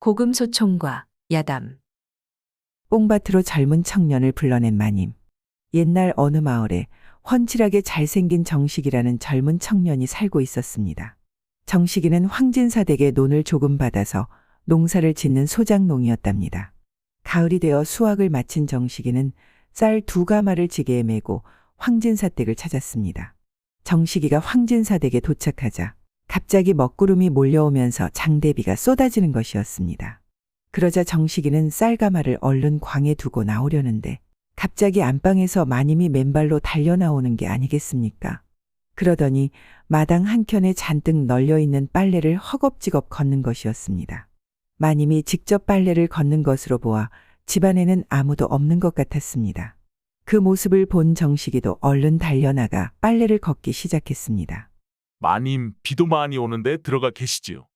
고금소총과 야담. 뽕밭으로 젊은 청년을 불러낸 마님. 옛날 어느 마을에 훤칠하게 잘생긴 정식이라는 젊은 청년이 살고 있었습니다. 정식이는 황진사 댁의 논을 조금 받아서 농사를 짓는 소작농이었답니다. 가을이 되어 수확을 마친 정식이는 쌀 2가마를 지게에 메고 황진사 댁을 찾았습니다. 정식이가 황진사 댁에 도착하자 갑자기 먹구름이 몰려오면서 장대비가 쏟아지는 것이었습니다. 그러자 정식이는 쌀가마를 얼른 광에 두고 나오려는데 갑자기 안방에서 마님이 맨발로 달려나오는 게 아니겠습니까? 그러더니 마당 한켠에 잔뜩 널려있는 빨래를 허겁지겁 걷는 것이었습니다. 마님이 직접 빨래를 걷는 것으로 보아 집안에는 아무도 없는 것 같았습니다. 그 모습을 본 정식이도 얼른 달려나가 빨래를 걷기 시작했습니다. 마님, 비도 많이 오는데 들어가 계시지요.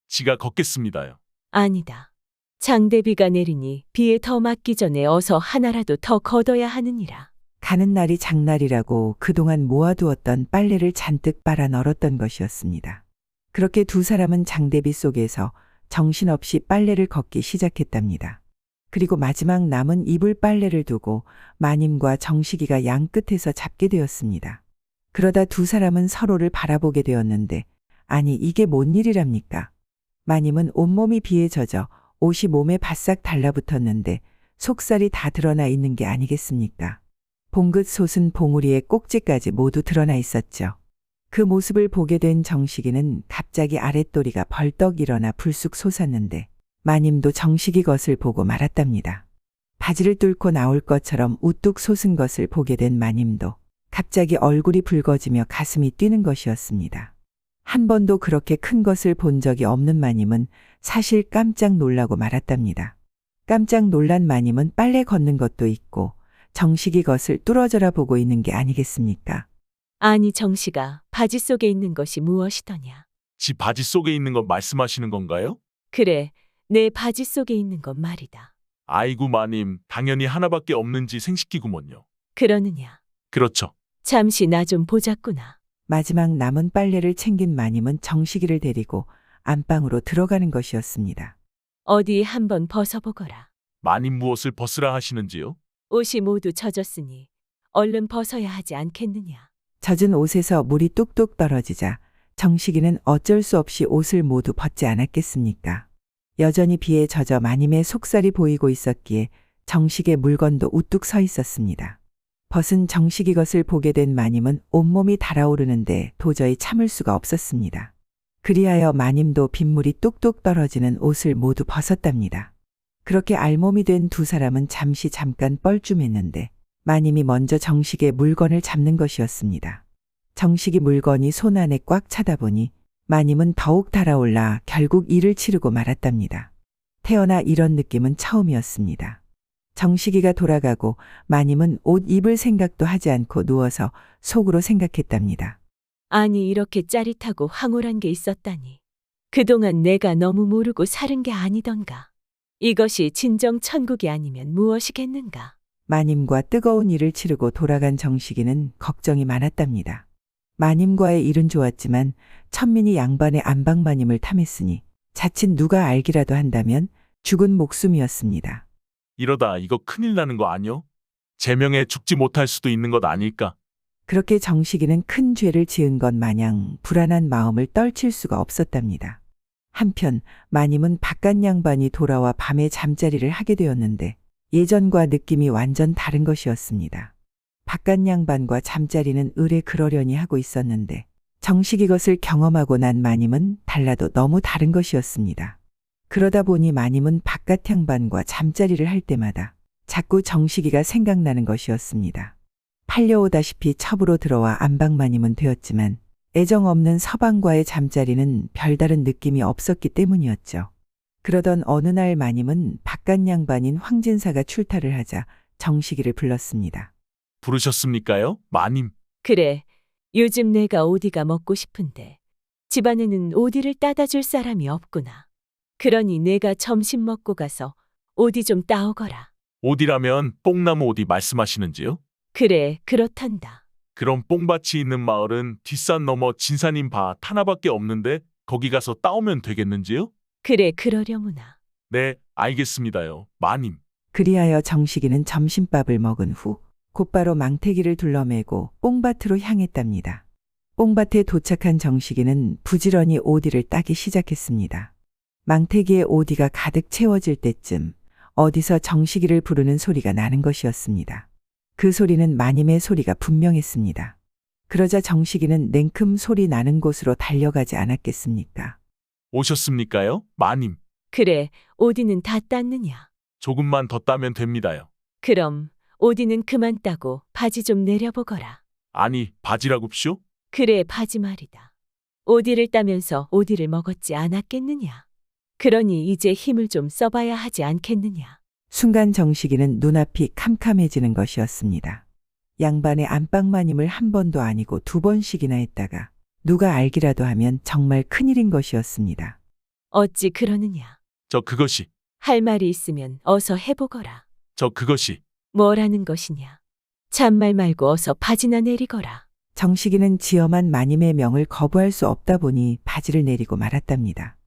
지가 걷겠습니다요. 아니다. 장대비가 내리니 비에 더 맞기 전에 어서 하나라도 더 걷어야 하느니라. 가는 날이 장날이라고 그동안 모아두었던 빨래를 잔뜩 빨아 널었던 것이었습니다. 그렇게 두 사람은 장대비 속에서 정신없이 빨래를 걷기 시작했답니다. 그리고 마지막 남은 이불 빨래를 두고 마님과 정식이가 양 끝에서 잡게 되었습니다. 그러다 두 사람은 서로를 바라보게 되었는데, 아니 이게 뭔 일이랍니까? 마님은 온몸이 비에 젖어 옷이 몸에 바싹 달라붙었는데 속살이 다 드러나 있는 게 아니겠습니까? 봉긋 솟은 봉우리의 꼭지까지 모두 드러나 있었죠. 그 모습을 보게 된 정식이는 갑자기 아랫도리가 벌떡 일어나 불쑥 솟았는데 마님도 정식이 것을 보고 말았답니다. 바지를 뚫고 나올 것처럼 우뚝 솟은 것을 보게 된 마님도 갑자기 얼굴이 붉어지며 가슴이 뛰는 것이었습니다. 한 번도 그렇게 큰 것을 본 적이 없는 마님은 사실 깜짝 놀라고 말았답니다. 깜짝 놀란 마님은 빨래 걷는 것도 있고 정식이 것을 뚫어져라 보고 있는 게 아니겠습니까? 아니 정식아, 바지 속에 있는 것이 무엇이더냐? 지 바지 속에 있는 거 말씀하시는 건가요? 그래, 내 바지 속에 있는 것 말이다. 아이고 마님, 당연히 하나밖에 없는지 생식기구먼요. 그러느냐? 그렇죠. 잠시 나 좀 보자꾸나. 마지막 남은 빨래를 챙긴 마님은 정식이를 데리고 안방으로 들어가는 것이었습니다. 어디 한번 벗어보거라. 마님 무엇을 벗으라 하시는지요? 옷이 모두 젖었으니 얼른 벗어야 하지 않겠느냐? 젖은 옷에서 물이 뚝뚝 떨어지자 정식이는 어쩔 수 없이 옷을 모두 벗지 않았겠습니까? 여전히 비에 젖어 마님의 속살이 보이고 있었기에 정식의 물건도 우뚝 서 있었습니다. 벗은 정식이 것을 보게 된 마님은 온몸이 달아오르는데 도저히 참을 수가 없었습니다. 그리하여 마님도 빗물이 뚝뚝 떨어지는 옷을 모두 벗었답니다. 그렇게 알몸이 된 두 사람은 잠깐 뻘쭘했는데 마님이 먼저 정식의 물건을 잡는 것이었습니다. 정식이 물건이 손 안에 꽉 차다 보니 마님은 더욱 달아올라 결국 이를 치르고 말았답니다. 태어나 이런 느낌은 처음이었습니다. 정식이가 돌아가고 마님은 옷 입을 생각도 하지 않고 누워서 속으로 생각했답니다. 아니 이렇게 짜릿하고 황홀한 게 있었다니. 그동안 내가 너무 모르고 살은 게 아니던가. 이것이 진정 천국이 아니면 무엇이겠는가. 마님과 뜨거운 일을 치르고 돌아간 정식이는 걱정이 많았답니다. 마님과의 일은 좋았지만 천민이 양반의 안방마님을 탐했으니 자칫 누가 알기라도 한다면 죽은 목숨이었습니다. 이러다 이거 큰일 나는 거 아니요? 제명에 죽지 못할 수도 있는 것 아닐까? 그렇게 정식이는 큰 죄를 지은 것 마냥 불안한 마음을 떨칠 수가 없었답니다. 한편 마님은 바깥 양반이 돌아와 밤에 잠자리를 하게 되었는데 예전과 느낌이 완전 다른 것이었습니다. 바깥 양반과 잠자리는 을에 그러려니 하고 있었는데 정식이 것을 경험하고 난 마님은 달라도 너무 다른 것이었습니다. 그러다 보니 마님은 바깥 양반과 잠자리를 할 때마다 자꾸 정식이가 생각나는 것이었습니다. 팔려오다시피 첩으로 들어와 안방마님은 되었지만 애정 없는 서방과의 잠자리는 별다른 느낌이 없었기 때문이었죠. 그러던 어느 날 마님은 바깥 양반인 황진사가 출타를 하자 정식이를 불렀습니다. 부르셨습니까요? 마님. 그래, 요즘 내가 오디가 먹고 싶은데 집안에는 오디를 따다 줄 사람이 없구나. 그러니 내가 점심 먹고 가서 오디 좀 따오거라. 오디라면 뽕나무 오디 말씀하시는지요? 그래, 그렇단다. 그럼 뽕밭이 있는 마을은 뒷산 넘어 진산인 밭 하나밖에 없는데 거기 가서 따오면 되겠는지요? 그래, 그러려무나. 네, 알겠습니다요, 마님. 그리하여 정식이는 점심밥을 먹은 후 곧바로 망태기를 둘러매고 뽕밭으로 향했답니다. 뽕밭에 도착한 정식이는 부지런히 오디를 따기 시작했습니다. 망태기에 오디가 가득 채워질 때쯤 어디서 정식이를 부르는 소리가 나는 것이었습니다. 그 소리는 마님의 소리가 분명했습니다. 그러자 정식이는 냉큼 소리 나는 곳으로 달려가지 않았겠습니까? 오셨습니까요, 마님? 그래, 오디는 다 땄느냐? 조금만 더 따면 됩니다요. 그럼 오디는 그만 따고 바지 좀 내려보거라. 아니, 바지라굽쇼? 그래, 바지 말이다. 오디를 따면서 오디를 먹었지 않았겠느냐? 그러니 이제 힘을 좀 써봐야 하지 않겠느냐? 순간 정식이는 눈앞이 캄캄해지는 것이었습니다. 양반의 안방마님을 한 번도 아니고 두 번씩이나 했다가 누가 알기라도 하면 정말 큰일인 것이었습니다. 어찌 그러느냐? 저 그것이, 할 말이 있으면 어서 해보거라. 저 그것이. 뭐라는 것이냐? 잔말 말고 어서 바지나 내리거라. 정식이는 지엄한 마님의 명을 거부할 수 없다 보니 바지를 내리고 말았답니다.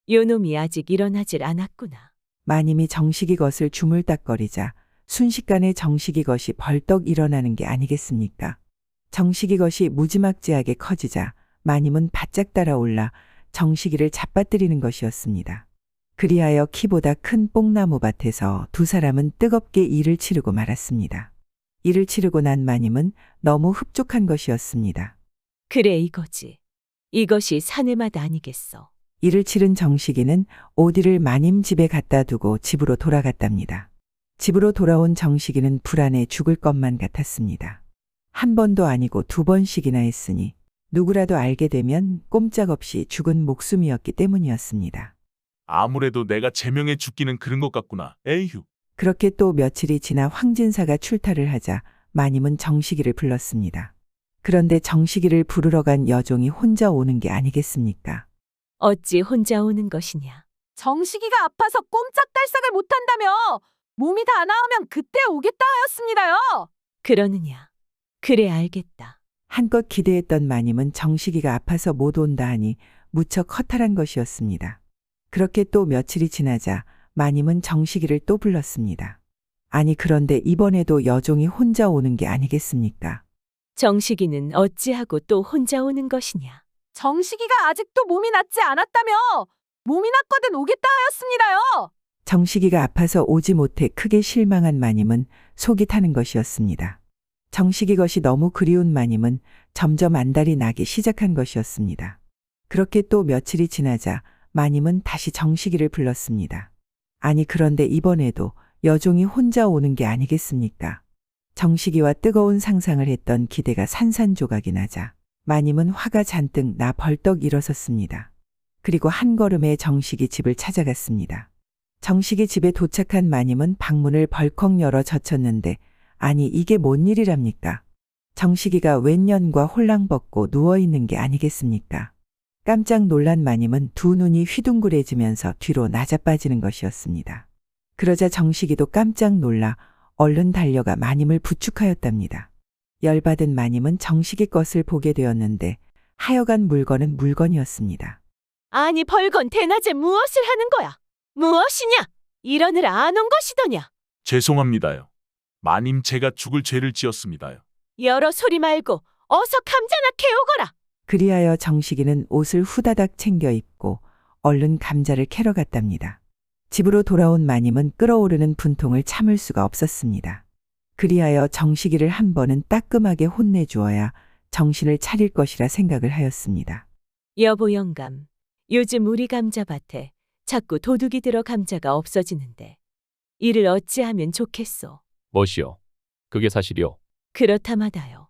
요놈이 아직 일어나질 않았구나. 마님이 정식이 것을 주물딱거리자 순식간에 정식이 것이 벌떡 일어나는 게 아니겠습니까? 정식이 것이 무지막지하게 커지자 마님은 바짝 따라올라 정식이를 잡아뜨리는 것이었습니다. 그리하여 키보다 큰 뽕나무 밭에서 두 사람은 뜨겁게 일을 치르고 말았습니다. 일을 치르고 난 마님은 너무 흡족한 것이었습니다. 그래, 이거지. 이것이 사내 맛 아니겠어. 일을 치른 정식이는 오디를 마님 집에 갖다 두고 집으로 돌아갔답니다. 집으로 돌아온 정식이는 불안해 죽을 것만 같았습니다. 한 번도 아니고 두 번씩이나 했으니 누구라도 알게 되면 꼼짝없이 죽은 목숨이었기 때문이었습니다. 아무래도 내가 제명에 죽기는 그런 것 같구나. 에휴. 그렇게 또 며칠이 지나 황진사가 출타를 하자 마님은 정식이를 불렀습니다. 그런데 정식이를 부르러 간 여종이 혼자 오는 게 아니겠습니까? 어찌 혼자 오는 것이냐? 정식이가 아파서 꼼짝달싹을 못한다며 몸이 다 나으면 그때 오겠다 하였습니다요. 그러느냐? 그래, 알겠다. 한껏 기대했던 마님은 정식이가 아파서 못 온다 하니 무척 허탈한 것이었습니다. 그렇게 또 며칠이 지나자 마님은 정식이를 또 불렀습니다. 아니 그런데 이번에도 여종이 혼자 오는 게 아니겠습니까? 정식이는 어찌하고 또 혼자 오는 것이냐? 정식이가 아직도 몸이 낫지 않았다며 몸이 낫거든 오겠다 하였습니다요. 정식이가 아파서 오지 못해 크게 실망한 마님은 속이 타는 것이었습니다. 정식이 것이 너무 그리운 마님은 점점 안달이 나기 시작한 것이었습니다. 그렇게 또 며칠이 지나자 마님은 다시 정식이를 불렀습니다. 아니 그런데 이번에도 여종이 혼자 오는 게 아니겠습니까? 정식이와 뜨거운 상상을 했던 기대가 산산조각이 나자 마님은 화가 잔뜩 나 벌떡 일어섰습니다. 그리고 한 걸음에 정식이 집을 찾아갔습니다. 정식이 집에 도착한 마님은 방문을 벌컥 열어 젖혔는데 아니 이게 뭔 일이랍니까? 정식이가 웬년과 홀랑벗고 누워있는 게 아니겠습니까? 깜짝 놀란 마님은 두 눈이 휘둥그레지면서 뒤로 낮아빠지는 것이었습니다. 그러자 정식이도 깜짝 놀라 얼른 달려가 마님을 부축하였답니다. 열받은 마님은 정식이 것을 보게 되었는데 하여간 물건은 물건이었습니다. 아니 벌건 대낮에 무엇을 하는 거야? 무엇이냐? 이러느라 안 온 것이더냐? 죄송합니다요. 마님 제가 죽을 죄를 지었습니다요. 여러 소리 말고 어서 감자나 캐오거라. 그리하여 정식이는 옷을 후다닥 챙겨 입고 얼른 감자를 캐러 갔답니다. 집으로 돌아온 마님은 끓어오르는 분통을 참을 수가 없었습니다. 그리하여 정식이를 한 번은 따끔하게 혼내주어야 정신을 차릴 것이라 생각을 하였습니다. 여보 영감, 요즘 우리 감자밭에 자꾸 도둑이 들어 감자가 없어지는데 이를 어찌하면 좋겠소? 뭐시오? 그게 사실이오? 그렇다마다요.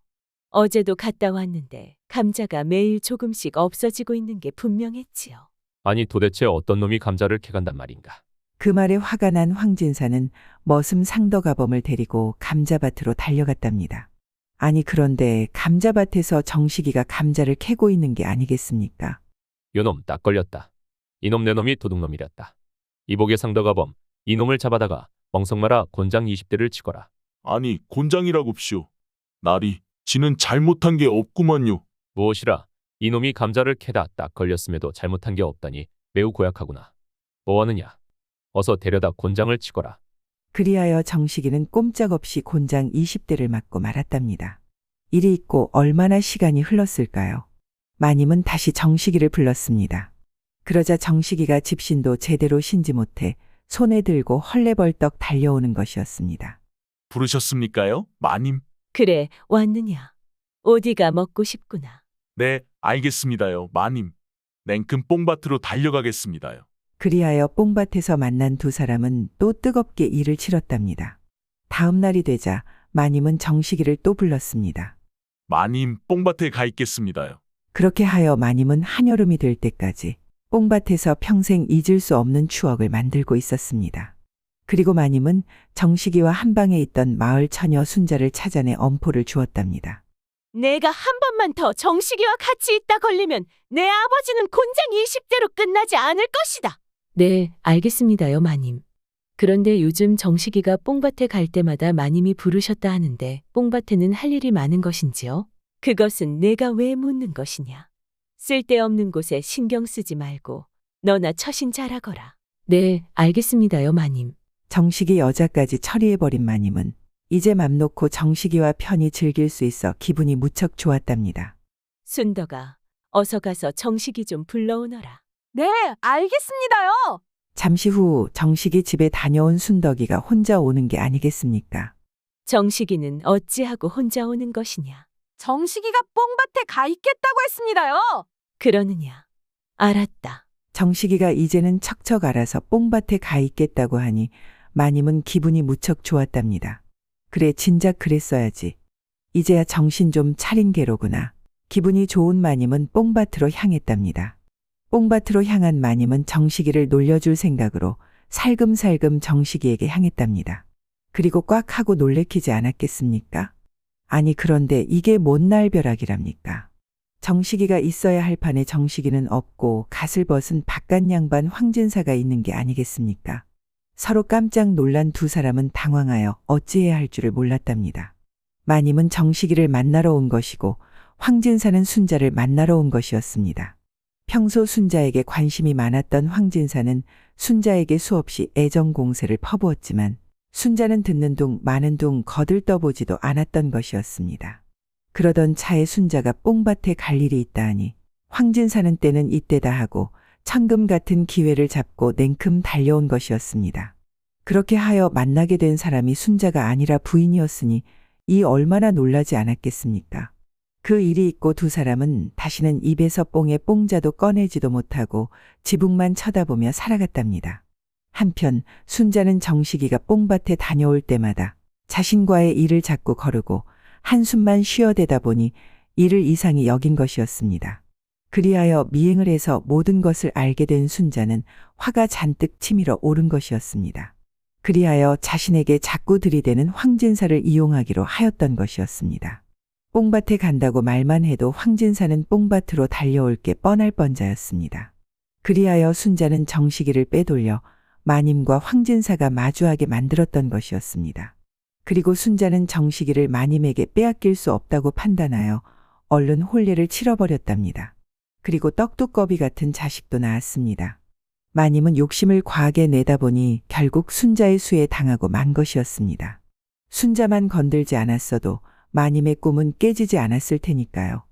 어제도 갔다 왔는데 감자가 매일 조금씩 없어지고 있는 게 분명했지요. 아니 도대체 어떤 놈이 감자를 캐간단 말인가? 그 말에 화가 난 황진사는 머슴 상덕아범을 데리고 감자밭으로 달려갔답니다. 아니 그런데 감자밭에서 정식이가 감자를 캐고 있는 게 아니겠습니까? 요놈 딱 걸렸다. 이놈 내 놈이 도둑놈이랬다. 이복의 상덕아범, 이놈을 잡아다가 멍석마라 곤장 20대를 치거라. 아니, 곤장이라굽쇼. 나리, 지는 잘못한 게 없구먼요. 무엇이라? 이놈이 감자를 캐다 딱 걸렸음에도 잘못한 게 없다니 매우 고약하구나. 뭐하느냐? 어서 데려다 곤장을 치거라. 그리하여 정식이는 꼼짝없이 곤장 20대를 맞고 말았답니다. 일이 있고 얼마나 시간이 흘렀을까요? 마님은 다시 정식이를 불렀습니다. 그러자 정식이가 집신도 제대로 신지 못해 손에 들고 헐레벌떡 달려오는 것이었습니다. 부르셨습니까요? 마님? 그래, 왔느냐? 어디가 먹고 싶구나. 네, 알겠습니다요. 마님. 냉큼 뽕밭으로 달려가겠습니다요. 그리하여 뽕밭에서 만난 두 사람은 또 뜨겁게 일을 치렀답니다. 다음 날이 되자 마님은 정식이를 또 불렀습니다. 마님, 뽕밭에 가 있겠습니다요. 그렇게 하여 마님은 한여름이 될 때까지 뽕밭에서 평생 잊을 수 없는 추억을 만들고 있었습니다. 그리고 마님은 정식이와 한방에 있던 마을 처녀 순자를 찾아내 엄포를 주었답니다. 내가 한 번만 더 정식이와 같이 있다 걸리면 내 아버지는 곤장 20대로 끝나지 않을 것이다. 네, 알겠습니다요, 마님. 그런데 요즘 정식이가 뽕밭에 갈 때마다 마님이 부르셨다 하는데 뽕밭에는 할 일이 많은 것인지요? 그것은 내가 왜 묻는 것이냐? 쓸데없는 곳에 신경 쓰지 말고 너나 처신 잘하거라. 네, 알겠습니다요, 마님. 정식이 여자까지 처리해버린 마님은 이제 맘 놓고 정식이와 편히 즐길 수 있어 기분이 무척 좋았답니다. 순덕아, 어서 가서 정식이 좀 불러오너라. 네, 알겠습니다요. 잠시 후 정식이 집에 다녀온 순덕이가 혼자 오는 게 아니겠습니까? 정식이는 어찌하고 혼자 오는 것이냐? 정식이가 뽕밭에 가 있겠다고 했습니다요. 그러느냐? 알았다. 정식이가 이제는 척척 알아서 뽕밭에 가 있겠다고 하니 마님은 기분이 무척 좋았답니다. 그래, 진작 그랬어야지. 이제야 정신 좀 차린 게로구나. 기분이 좋은 마님은 뽕밭으로 향했답니다. 뽕밭으로 향한 마님은 정식이를 놀려줄 생각으로 살금살금 정식이에게 향했답니다. 그리고 꽉 하고 놀래키지 않았겠습니까? 아니, 그런데 이게 뭔 날벼락이랍니까? 정식이가 있어야 할 판에 정식이는 없고 갓을 벗은 바깥 양반 황진사가 있는 게 아니겠습니까? 서로 깜짝 놀란 두 사람은 당황하여 어찌해야 할 줄을 몰랐답니다. 마님은 정식이를 만나러 온 것이고 황진사는 순자를 만나러 온 것이었습니다. 평소 순자에게 관심이 많았던 황진사는 순자에게 수없이 애정 공세를 퍼부었지만 순자는 듣는 둥 마는 둥 거들떠보지도 않았던 것이었습니다. 그러던 차에 순자가 뽕밭에 갈 일이 있다 하니 황진사는 때는 이때다 하고 천금 같은 기회를 잡고 냉큼 달려온 것이었습니다. 그렇게 하여 만나게 된 사람이 순자가 아니라 부인이었으니 이 얼마나 놀라지 않았겠습니까? 그 일이 있고 두 사람은 다시는 입에서 뽕에 뽕자도 꺼내지도 못하고 지붕만 쳐다보며 살아갔답니다. 한편 순자는 정식이가 뽕밭에 다녀올 때마다 자신과의 일을 자꾸 거르고 한숨만 쉬어대다 보니 이를 이상히 여긴 것이었습니다. 그리하여 미행을 해서 모든 것을 알게 된 순자는 화가 잔뜩 치밀어 오른 것이었습니다. 그리하여 자신에게 자꾸 들이대는 황진사를 이용하기로 하였던 것이었습니다. 뽕밭에 간다고 말만 해도 황진사는 뽕밭으로 달려올 게 뻔할 뻔자였습니다. 그리하여 순자는 정식이를 빼돌려 마님과 황진사가 마주하게 만들었던 것이었습니다. 그리고 순자는 정식이를 마님에게 빼앗길 수 없다고 판단하여 얼른 혼례를 치러버렸답니다. 그리고 떡두꺼비 같은 자식도 낳았습니다. 마님은 욕심을 과하게 내다 보니 결국 순자의 수에 당하고 만 것이었습니다. 순자만 건들지 않았어도 마님의 꿈은 깨지지 않았을 테니까요.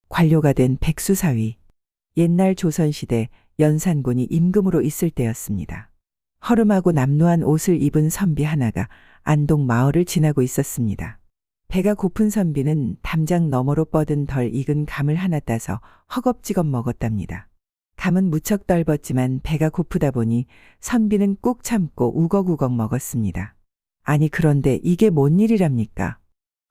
관료가 된 백수사위. 옛날 조선시대 연산군이 임금으로 있을 때였습니다. 허름하고 남루한 옷을 입은 선비 하나가 안동 마을을 지나고 있었습니다. 배가 고픈 선비는 담장 너머로 뻗은 덜 익은 감을 하나 따서 허겁지겁 먹었답니다. 감은 무척 떫었지만 배가 고프다 보니 선비는 꾹 참고 우걱우걱 먹었습니다. 아니, 그런데 이게 뭔 일이랍니까?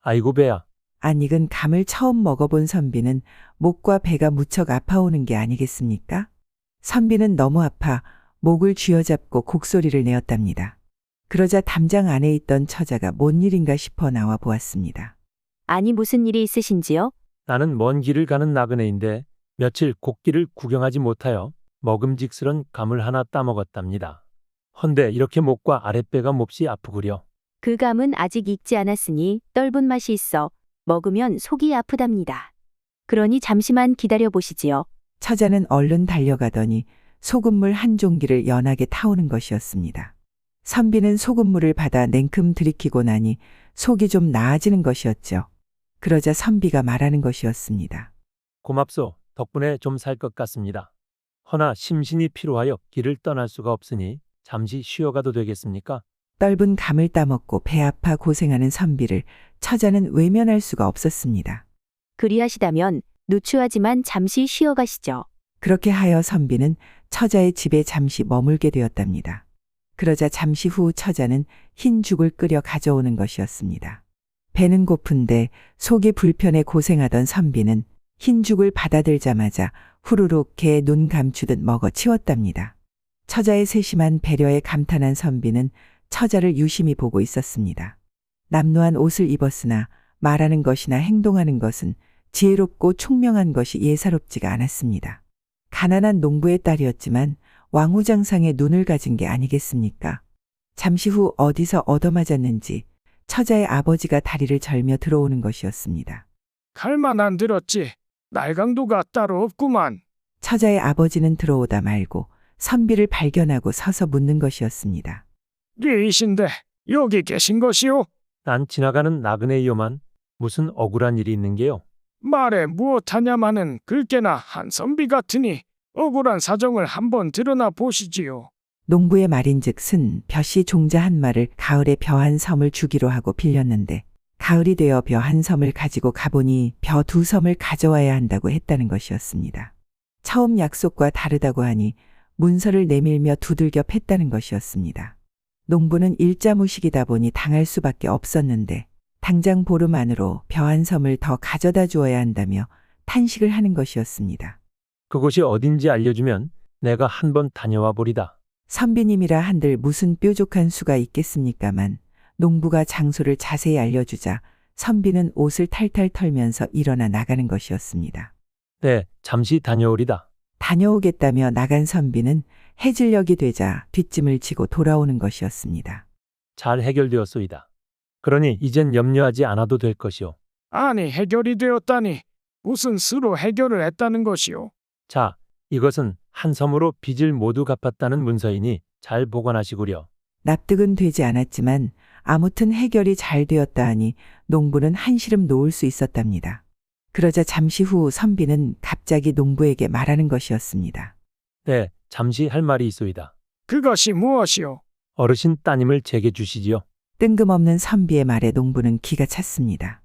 아이고 배야. 안 익은 감을 처음 먹어본 선비는 목과 배가 무척 아파오는 게 아니겠습니까? 선비는 너무 아파 목을 쥐어잡고 곡소리를 내었답니다. 그러자 담장 안에 있던 처자가 뭔 일인가 싶어 나와 보았습니다. 아니 무슨 일이 있으신지요? 나는 먼 길을 가는 나그네인데 며칠 곡길을 구경하지 못하여 먹음직스런 감을 하나 따먹었답니다. 헌데 이렇게 목과 아랫배가 몹시 아프구려. 그 감은 아직 익지 않았으니 떫은 맛이 있어 먹으면 속이 아프답니다. 그러니 잠시만 기다려 보시지요. 처자는 얼른 달려가더니 소금물 한 종기를 연하게 타오는 것이었습니다. 선비는 소금물을 받아 냉큼 들이키고 나니 속이 좀 나아지는 것이었죠. 그러자 선비가 말하는 것이었습니다. 고맙소. 덕분에 좀 살 것 같습니다. 허나 심신이 피로하여 길을 떠날 수가 없으니 잠시 쉬어가도 되겠습니까? 떫은 감을 따먹고 배 아파 고생하는 선비를 처자는 외면할 수가 없었습니다. 그리하시다면 누추하지만 잠시 쉬어가시죠. 그렇게 하여 선비는 처자의 집에 잠시 머물게 되었답니다. 그러자 잠시 후 처자는 흰 죽을 끓여 가져오는 것이었습니다. 배는 고픈데 속이 불편해 고생하던 선비는 흰 죽을 받아들자마자 후루룩 개 눈 감추듯 먹어 치웠답니다. 처자의 세심한 배려에 감탄한 선비는 처자를 유심히 보고 있었습니다. 남루한 옷을 입었으나 말하는 것이나 행동하는 것은 지혜롭고 총명한 것이 예사롭지가 않았습니다. 가난한 농부의 딸이었지만 왕후장상의 눈을 가진 게 아니겠습니까? 잠시 후 어디서 얻어맞았는지 처자의 아버지가 다리를 절며 들어오는 것이었습니다. 칼만 안 들었지. 날강도가 따로 없구만. 처자의 아버지는 들어오다 말고 선비를 발견하고 서서 묻는 것이었습니다. 리이신데 여기 계신 것이오? 난 지나가는 나그네이요만 무슨 억울한 일이 있는 게요? 말에 무엇하냐마는 글께나 한 선비 같으니 억울한 사정을 한번 드러나 보시지요. 농부의 말인즉슨 벼씨 종자 한 마를 가을에 벼 한 섬을 주기로 하고 빌렸는데 가을이 되어 벼 한 섬을 가지고 가보니 벼 두 섬을 가져와야 한다고 했다는 것이었습니다. 처음 약속과 다르다고 하니 문서를 내밀며 두들겨 팼다는 것이었습니다. 농부는 일자무식이다 보니 당할 수밖에 없었는데 당장 보름 안으로 벼 한 섬을 더 가져다 주어야 한다며 탄식을 하는 것이었습니다. 그곳이 어딘지 알려주면 내가 한번 다녀와 보리다. 선비님이라 한들 무슨 뾰족한 수가 있겠습니까만 농부가 장소를 자세히 알려주자 선비는 옷을 탈탈 털면서 일어나 나가는 것이었습니다. 네, 잠시 다녀오리다. 다녀오겠다며 나간 선비는 해질녘이 되자 뒷짐을 지고 돌아오는 것이었습니다. 잘 해결되었소이다. 그러니 이젠 염려하지 않아도 될 것이오. 아니 해결이 되었다니 무슨 수로 해결을 했다는 것이오? 자, 이것은 한 섬으로 빚을 모두 갚았다는 문서이니 잘 보관하시구려. 납득은 되지 않았지만 아무튼 해결이 잘 되었다 하니 농부는 한시름 놓을 수 있었답니다. 그러자 잠시 후 선비는 갑자기 농부에게 말하는 것이었습니다. 네, 잠시 할 말이 있소이다. 그것이 무엇이오? 어르신 따님을 제게 주시지요. 뜬금없는 선비의 말에 농부는 기가 찼습니다.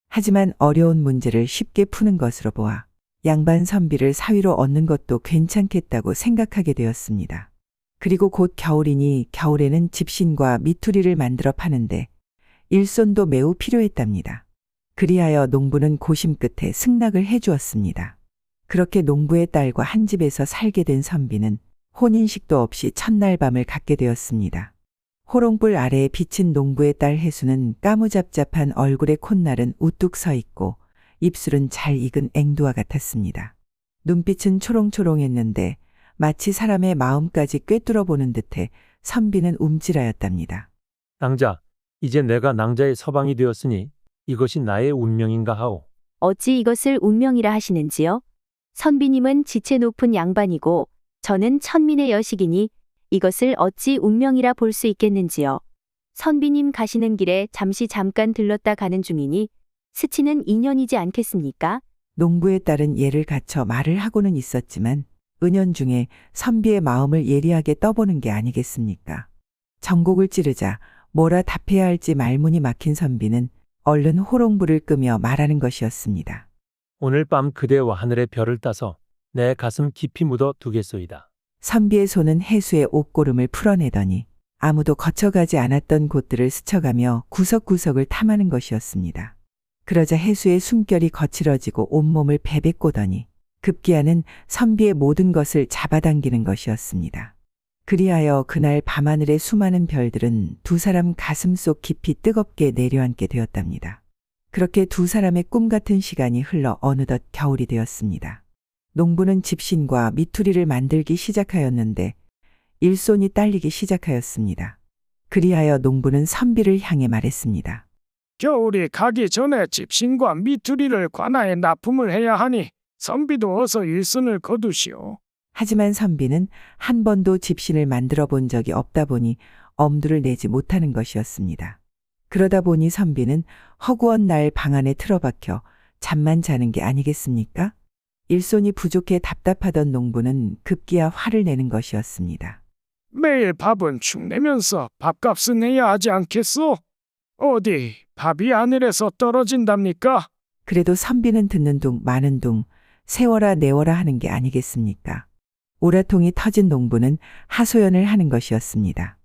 하지만 어려운 문제를 쉽게 푸는 것으로 보아 양반 선비를 사위로 얻는 것도 괜찮겠다고 생각하게 되었습니다. 그리고 곧 겨울이니 겨울에는 집신과 미투리를 만들어 파는데 일손도 매우 필요했답니다. 그리하여 농부는 고심 끝에 승낙을 해주었습니다. 그렇게 농부의 딸과 한 집에서 살게 된 선비는 혼인식도 없이 첫날 밤을 갖게 되었습니다. 호롱불 아래에 비친 농부의 딸 해수는 까무잡잡한 얼굴에 콧날은 우뚝 서 있고 입술은 잘 익은 앵두와 같았습니다. 눈빛은 초롱초롱했는데 마치 사람의 마음까지 꿰뚫어 보는 듯해 선비는 움찔하였답니다. 낭자, 이제 내가 낭자의 서방이 되었으니 이것이 나의 운명인가 하오. 어찌 이것을 운명이라 하시는지요? 선비님은 지체 높은 양반이고 저는 천민의 여식이니 이것을 어찌 운명이라 볼 수 있겠는지요. 선비님 가시는 길에 잠깐 들렀다 가는 중이니 스치는 인연이지 않겠습니까? 농부의 딸은 예를 갖춰 말을 하고는 있었지만 은연중에 선비의 마음을 예리하게 떠보는 게 아니겠습니까? 정곡을 찌르자 뭐라 답해야 할지 말문이 막힌 선비는 얼른 호롱불을 끄며 말하는 것이었습니다. 오늘 밤 그대와 하늘의 별을 따서 내 가슴 깊이 묻어 두겠소이다. 선비의 손은 해수의 옷고름을 풀어내더니 아무도 거쳐가지 않았던 곳들을 스쳐가며 구석구석을 탐하는 것이었습니다. 그러자 해수의 숨결이 거칠어지고 온몸을 베베꼬더니 급기야는 선비의 모든 것을 잡아당기는 것이었습니다. 그리하여 그날 밤하늘의 수많은 별들은 두 사람 가슴 속 깊이 뜨겁게 내려앉게 되었답니다. 그렇게 두 사람의 꿈 같은 시간이 흘러 어느덧 겨울이 되었습니다. 농부는 집신과 미투리를 만들기 시작하였는데 일손이 딸리기 시작하였습니다. 그리하여 농부는 선비를 향해 말했습니다. 겨울이 가기 전에 집신과 미투리를 관아에 납품을 해야 하니 선비도 어서 일손을 거두시오. 하지만 선비는 한 번도 집신을 만들어 본 적이 없다 보니 엄두를 내지 못하는 것이었습니다. 그러다 보니 선비는 허구한 날 방 안에 틀어박혀 잠만 자는 게 아니겠습니까? 일손이 부족해 답답하던 농부는 급기야 화를 내는 것이었습니다. 매일 밥은 축내면서 밥값은 해야 하지 않겠소? 어디 밥이 하늘에서 떨어진답니까? 그래도 선비는 듣는 둥 마는 둥 세워라 내워라 하는 게 아니겠습니까? 오라통이 터진 농부는 하소연을 하는 것이었습니다.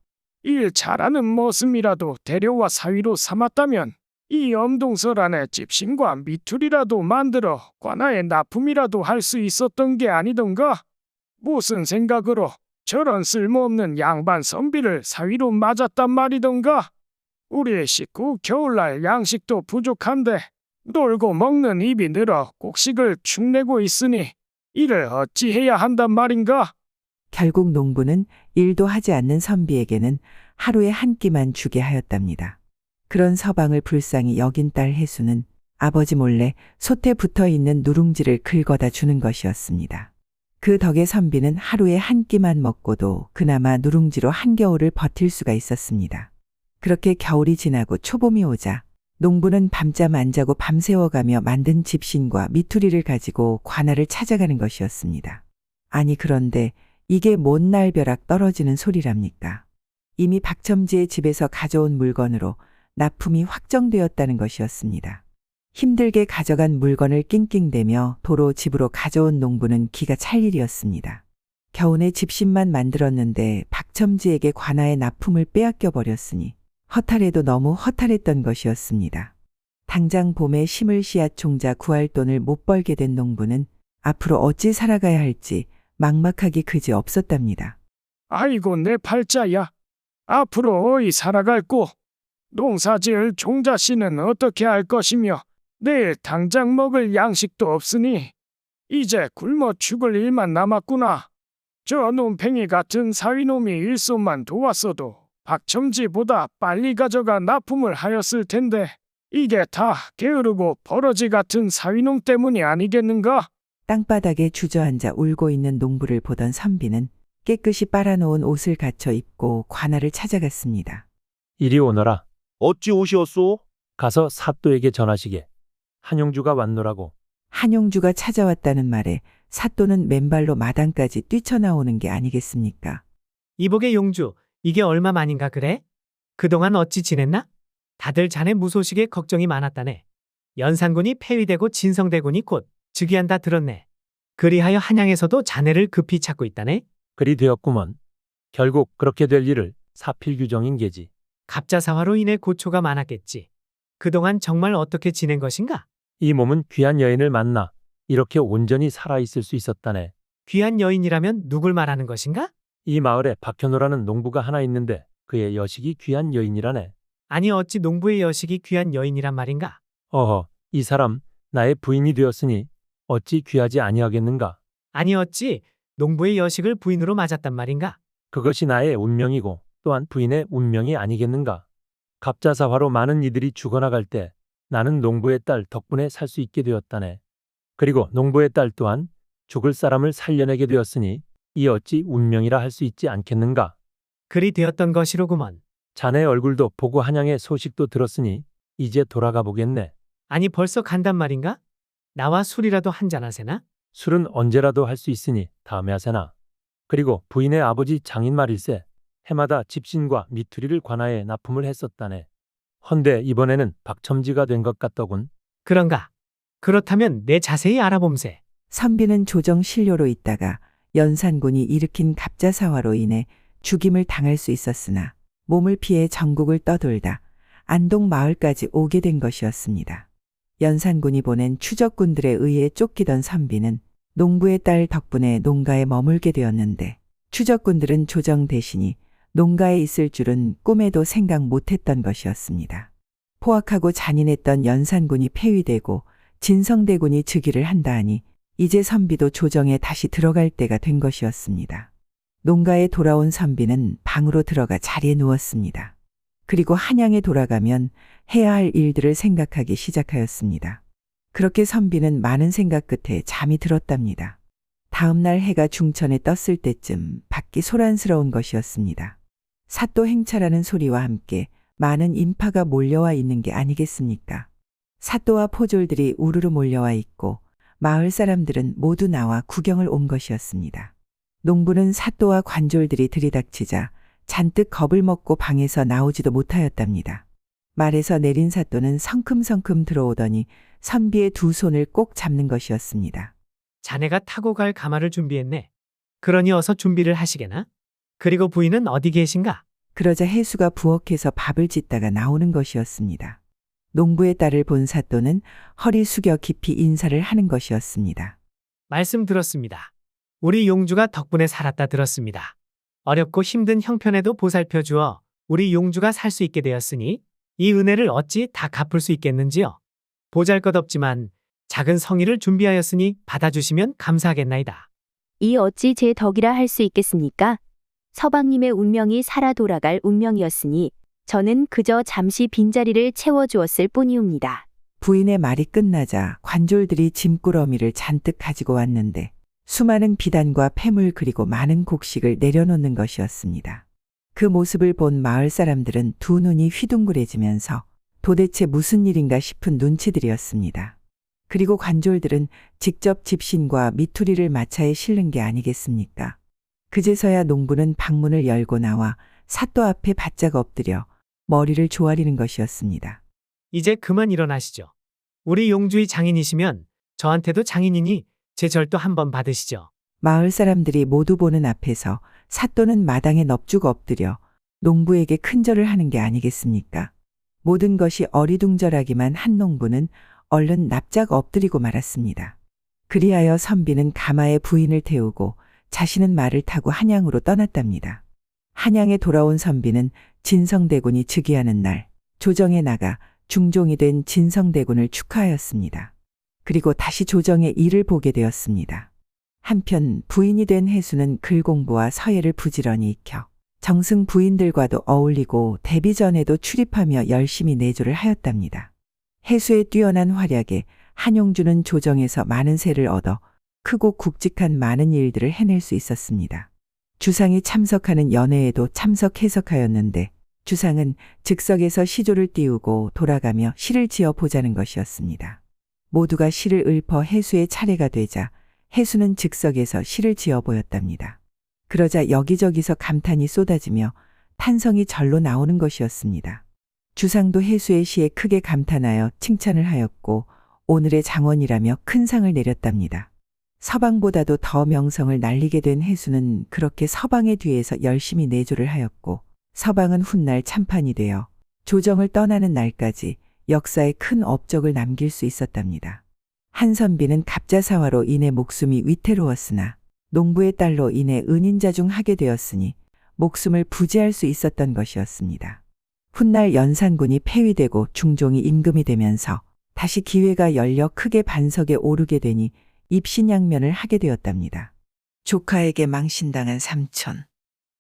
일 잘하는 모습이라도 데려와 사위로 삼았다면 이 엄동설 안에 집신과 미투리라도 만들어 관아에 납품이라도 할 수 있었던 게 아니던가? 무슨 생각으로 저런 쓸모없는 양반 선비를 사위로 맞았단 말이던가? 우리의 식구 겨울날 양식도 부족한데 놀고 먹는 입이 늘어 곡식을 축내고 있으니 이를 어찌해야 한단 말인가? 결국 농부는 일도 하지 않는 선비에게는 하루에 한 끼만 주게 하였답니다. 그런 서방을 불쌍히 여긴 딸 해수는 아버지 몰래 솥에 붙어 있는 누룽지를 긁어다 주는 것이었습니다. 그 덕에 선비는 하루에 한 끼만 먹고도 그나마 누룽지로 한겨울을 버틸 수가 있었습니다. 그렇게 겨울이 지나고 초봄이 오자 농부는 밤잠 안 자고 밤새워가며 만든 집신과 미투리를 가지고 관아를 찾아가는 것이었습니다. 아니 그런데 이게 뭔 날벼락 떨어지는 소리랍니까? 이미 박첨지의 집에서 가져온 물건으로 납품이 확정되었다는 것이었습니다. 힘들게 가져간 물건을 낑낑대며 도로 집으로 가져온 농부는 기가 찰 일이었습니다. 겨우내 집신만 만들었는데 박첨지에게 관아의 납품을 빼앗겨 버렸으니 허탈해도 너무 허탈했던 것이었습니다. 당장 봄에 심을 씨앗 종자 구할 돈을 못 벌게 된 농부는 앞으로 어찌 살아가야 할지 막막하기 그지 없었답니다. 아이고 내 팔자야. 앞으로 어이 살아갈꼬. 농사지을 종자씨는 어떻게 할 것이며 내일 당장 먹을 양식도 없으니 이제 굶어 죽을 일만 남았구나. 저 놈팽이 같은 사위놈이 일손만 도왔어도 박첨지보다 빨리 가져가 납품을 하였을 텐데 이게 다 게으르고 버러지 같은 사위놈 때문이 아니겠는가? 땅바닥에 주저앉아 울고 있는 농부를 보던 선비는 깨끗이 빨아놓은 옷을 갖춰 입고 관아를 찾아갔습니다. 이리 오너라. 어찌 오시었소? 가서 사또에게 전하시게. 한용주가 왔노라고. 한용주가 찾아왔다는 말에 사또는 맨발로 마당까지 뛰쳐나오는 게 아니겠습니까? 이복의 용주, 이게 얼마 만인가 그래? 그동안 어찌 지냈나? 다들 자네 무소식에 걱정이 많았다네. 연산군이 폐위되고 진성대군이 곧 즉위한다 들었네. 그리하여 한양에서도 자네를 급히 찾고 있다네. 그리 되었구먼. 결국 그렇게 될 일을 사필규정인 게지. 갑자사화로 인해 고초가 많았겠지. 그동안 정말 어떻게 지낸 것인가? 이 몸은 귀한 여인을 만나 이렇게 온전히 살아있을 수 있었다네. 귀한 여인이라면 누굴 말하는 것인가? 이 마을에 박현우라는 농부가 하나 있는데 그의 여식이 귀한 여인이라네. 아니 어찌 농부의 여식이 귀한 여인이란 말인가? 어허, 이 사람 나의 부인이 되었으니 어찌 귀하지 아니하겠는가? 아니 어찌 농부의 여식을 부인으로 맞았단 말인가? 그것이 나의 운명이고 또한 부인의 운명이 아니겠는가? 갑자사화로 많은 이들이 죽어나갈 때 나는 농부의 딸 덕분에 살 수 있게 되었다네. 그리고 농부의 딸 또한 죽을 사람을 살려내게 되었으니 이 어찌 운명이라 할 수 있지 않겠는가? 그리 되었던 것이로구먼. 자네 얼굴도 보고 한양의 소식도 들었으니 이제 돌아가 보겠네. 아니 벌써 간단 말인가? 나와 술이라도 한잔 하세나? 술은 언제라도 할 수 있으니 다음에 하세나. 그리고 부인의 아버지 장인 말일세 해마다 집신과 미투리를 관아에 납품을 했었다네. 헌데 이번에는 박첨지가 된 것 같더군. 그런가? 그렇다면 내 자세히 알아봄세. 선비는 조정 신료로 있다가 연산군이 일으킨 갑자사화로 인해 죽임을 당할 수 있었으나 몸을 피해 전국을 떠돌다 안동 마을까지 오게 된 것이었습니다. 연산군이 보낸 추적군들에 의해 쫓기던 선비는 농부의 딸 덕분에 농가에 머물게 되었는데 추적군들은 조정 대신이 농가에 있을 줄은 꿈에도 생각 못했던 것이었습니다. 포악하고 잔인했던 연산군이 폐위되고 진성대군이 즉위를 한다 하니 이제 선비도 조정에 다시 들어갈 때가 된 것이었습니다. 농가에 돌아온 선비는 방으로 들어가 자리에 누웠습니다. 그리고 한양에 돌아가면 해야 할 일들을 생각하기 시작하였습니다. 그렇게 선비는 많은 생각 끝에 잠이 들었답니다. 다음 날 해가 중천에 떴을 때쯤 밖이 소란스러운 것이었습니다. 사또 행차라는 소리와 함께 많은 인파가 몰려와 있는 게 아니겠습니까? 사또와 포졸들이 우르르 몰려와 있고 마을 사람들은 모두 나와 구경을 온 것이었습니다. 농부는 사또와 관졸들이 들이닥치자 잔뜩 겁을 먹고 방에서 나오지도 못하였답니다. 말에서 내린 사또는 성큼성큼 들어오더니 선비의 두 손을 꼭 잡는 것이었습니다. 자네가 타고 갈 가마를 준비했네. 그러니 어서 준비를 하시게나? 그리고 부인은 어디 계신가? 그러자 해수가 부엌에서 밥을 짓다가 나오는 것이었습니다. 농부의 딸을 본 사또는 허리 숙여 깊이 인사를 하는 것이었습니다. 말씀 들었습니다. 우리 용주가 덕분에 살았다 들었습니다. 어렵고 힘든 형편에도 보살펴 주어 우리 용주가 살 수 있게 되었으니 이 은혜를 어찌 다 갚을 수 있겠는지요. 보잘것없지만 작은 성의를 준비하였으니 받아주시면 감사하겠나이다. 이 어찌 제 덕이라 할 수 있겠습니까? 서방님의 운명이 살아 돌아갈 운명이었으니 저는 그저 잠시 빈자리를 채워주었을 뿐이옵니다. 부인의 말이 끝나자 관졸들이 짐꾸러미를 잔뜩 가지고 왔는데 수많은 비단과 폐물 그리고 많은 곡식을 내려놓는 것이었습니다. 그 모습을 본 마을 사람들은 두 눈이 휘둥그레지면서 도대체 무슨 일인가 싶은 눈치들이었습니다. 그리고 관졸들은 직접 집신과 미투리를 마차에 실는 게 아니겠습니까? 그제서야 농부는 방문을 열고 나와 사또 앞에 바짝 엎드려 머리를 조아리는 것이었습니다. 이제 그만 일어나시죠. 우리 용주의 장인이시면 저한테도 장인이니 제 절도 한번 받으시죠. 마을 사람들이 모두 보는 앞에서 사또는 마당에 넙죽 엎드려 농부에게 큰절을 하는 게 아니겠습니까? 모든 것이 어리둥절하기만 한 농부는 얼른 납작 엎드리고 말았습니다. 그리하여 선비는 가마에 부인을 태우고 자신은 말을 타고 한양으로 떠났답니다. 한양에 돌아온 선비는 진성대군이 즉위하는 날 조정에 나가 중종이 된 진성대군을 축하하였습니다. 그리고 다시 조정의 일을 보게 되었습니다. 한편 부인이 된 해수는 글 공부와 서예를 부지런히 익혀 정승 부인들과도 어울리고 데뷔전에도 출입하며 열심히 내조를 하였답니다. 해수의 뛰어난 활약에 한용주는 조정에서 많은 세를 얻어 크고 굵직한 많은 일들을 해낼 수 있었습니다. 주상이 참석하는 연회에도 참석해석하였는데 주상은 즉석에서 시조를 띄우고 돌아가며 시를 지어 보자는 것이었습니다. 모두가 시를 읊어 해수의 차례가 되자 해수는 즉석에서 시를 지어 보였답니다. 그러자 여기저기서 감탄이 쏟아지며 탄성이 절로 나오는 것이었습니다. 주상도 해수의 시에 크게 감탄하여 칭찬을 하였고 오늘의 장원이라며 큰 상을 내렸답니다. 서방보다도 더 명성을 날리게 된 해수는 그렇게 서방의 뒤에서 열심히 내조를 하였고 서방은 훗날 참판이 되어 조정을 떠나는 날까지 역사에 큰 업적을 남길 수 있었답니다. 한선비는 갑자사화로 인해 목숨이 위태로웠으나 농부의 딸로 인해 은인자중하게 되었으니 목숨을 부지할 수 있었던 것이었습니다. 훗날 연산군이 폐위되고 중종이 임금이 되면서 다시 기회가 열려 크게 반석에 오르게 되니 입신양면을 하게 되었답니다. 조카에게 망신당한 삼촌.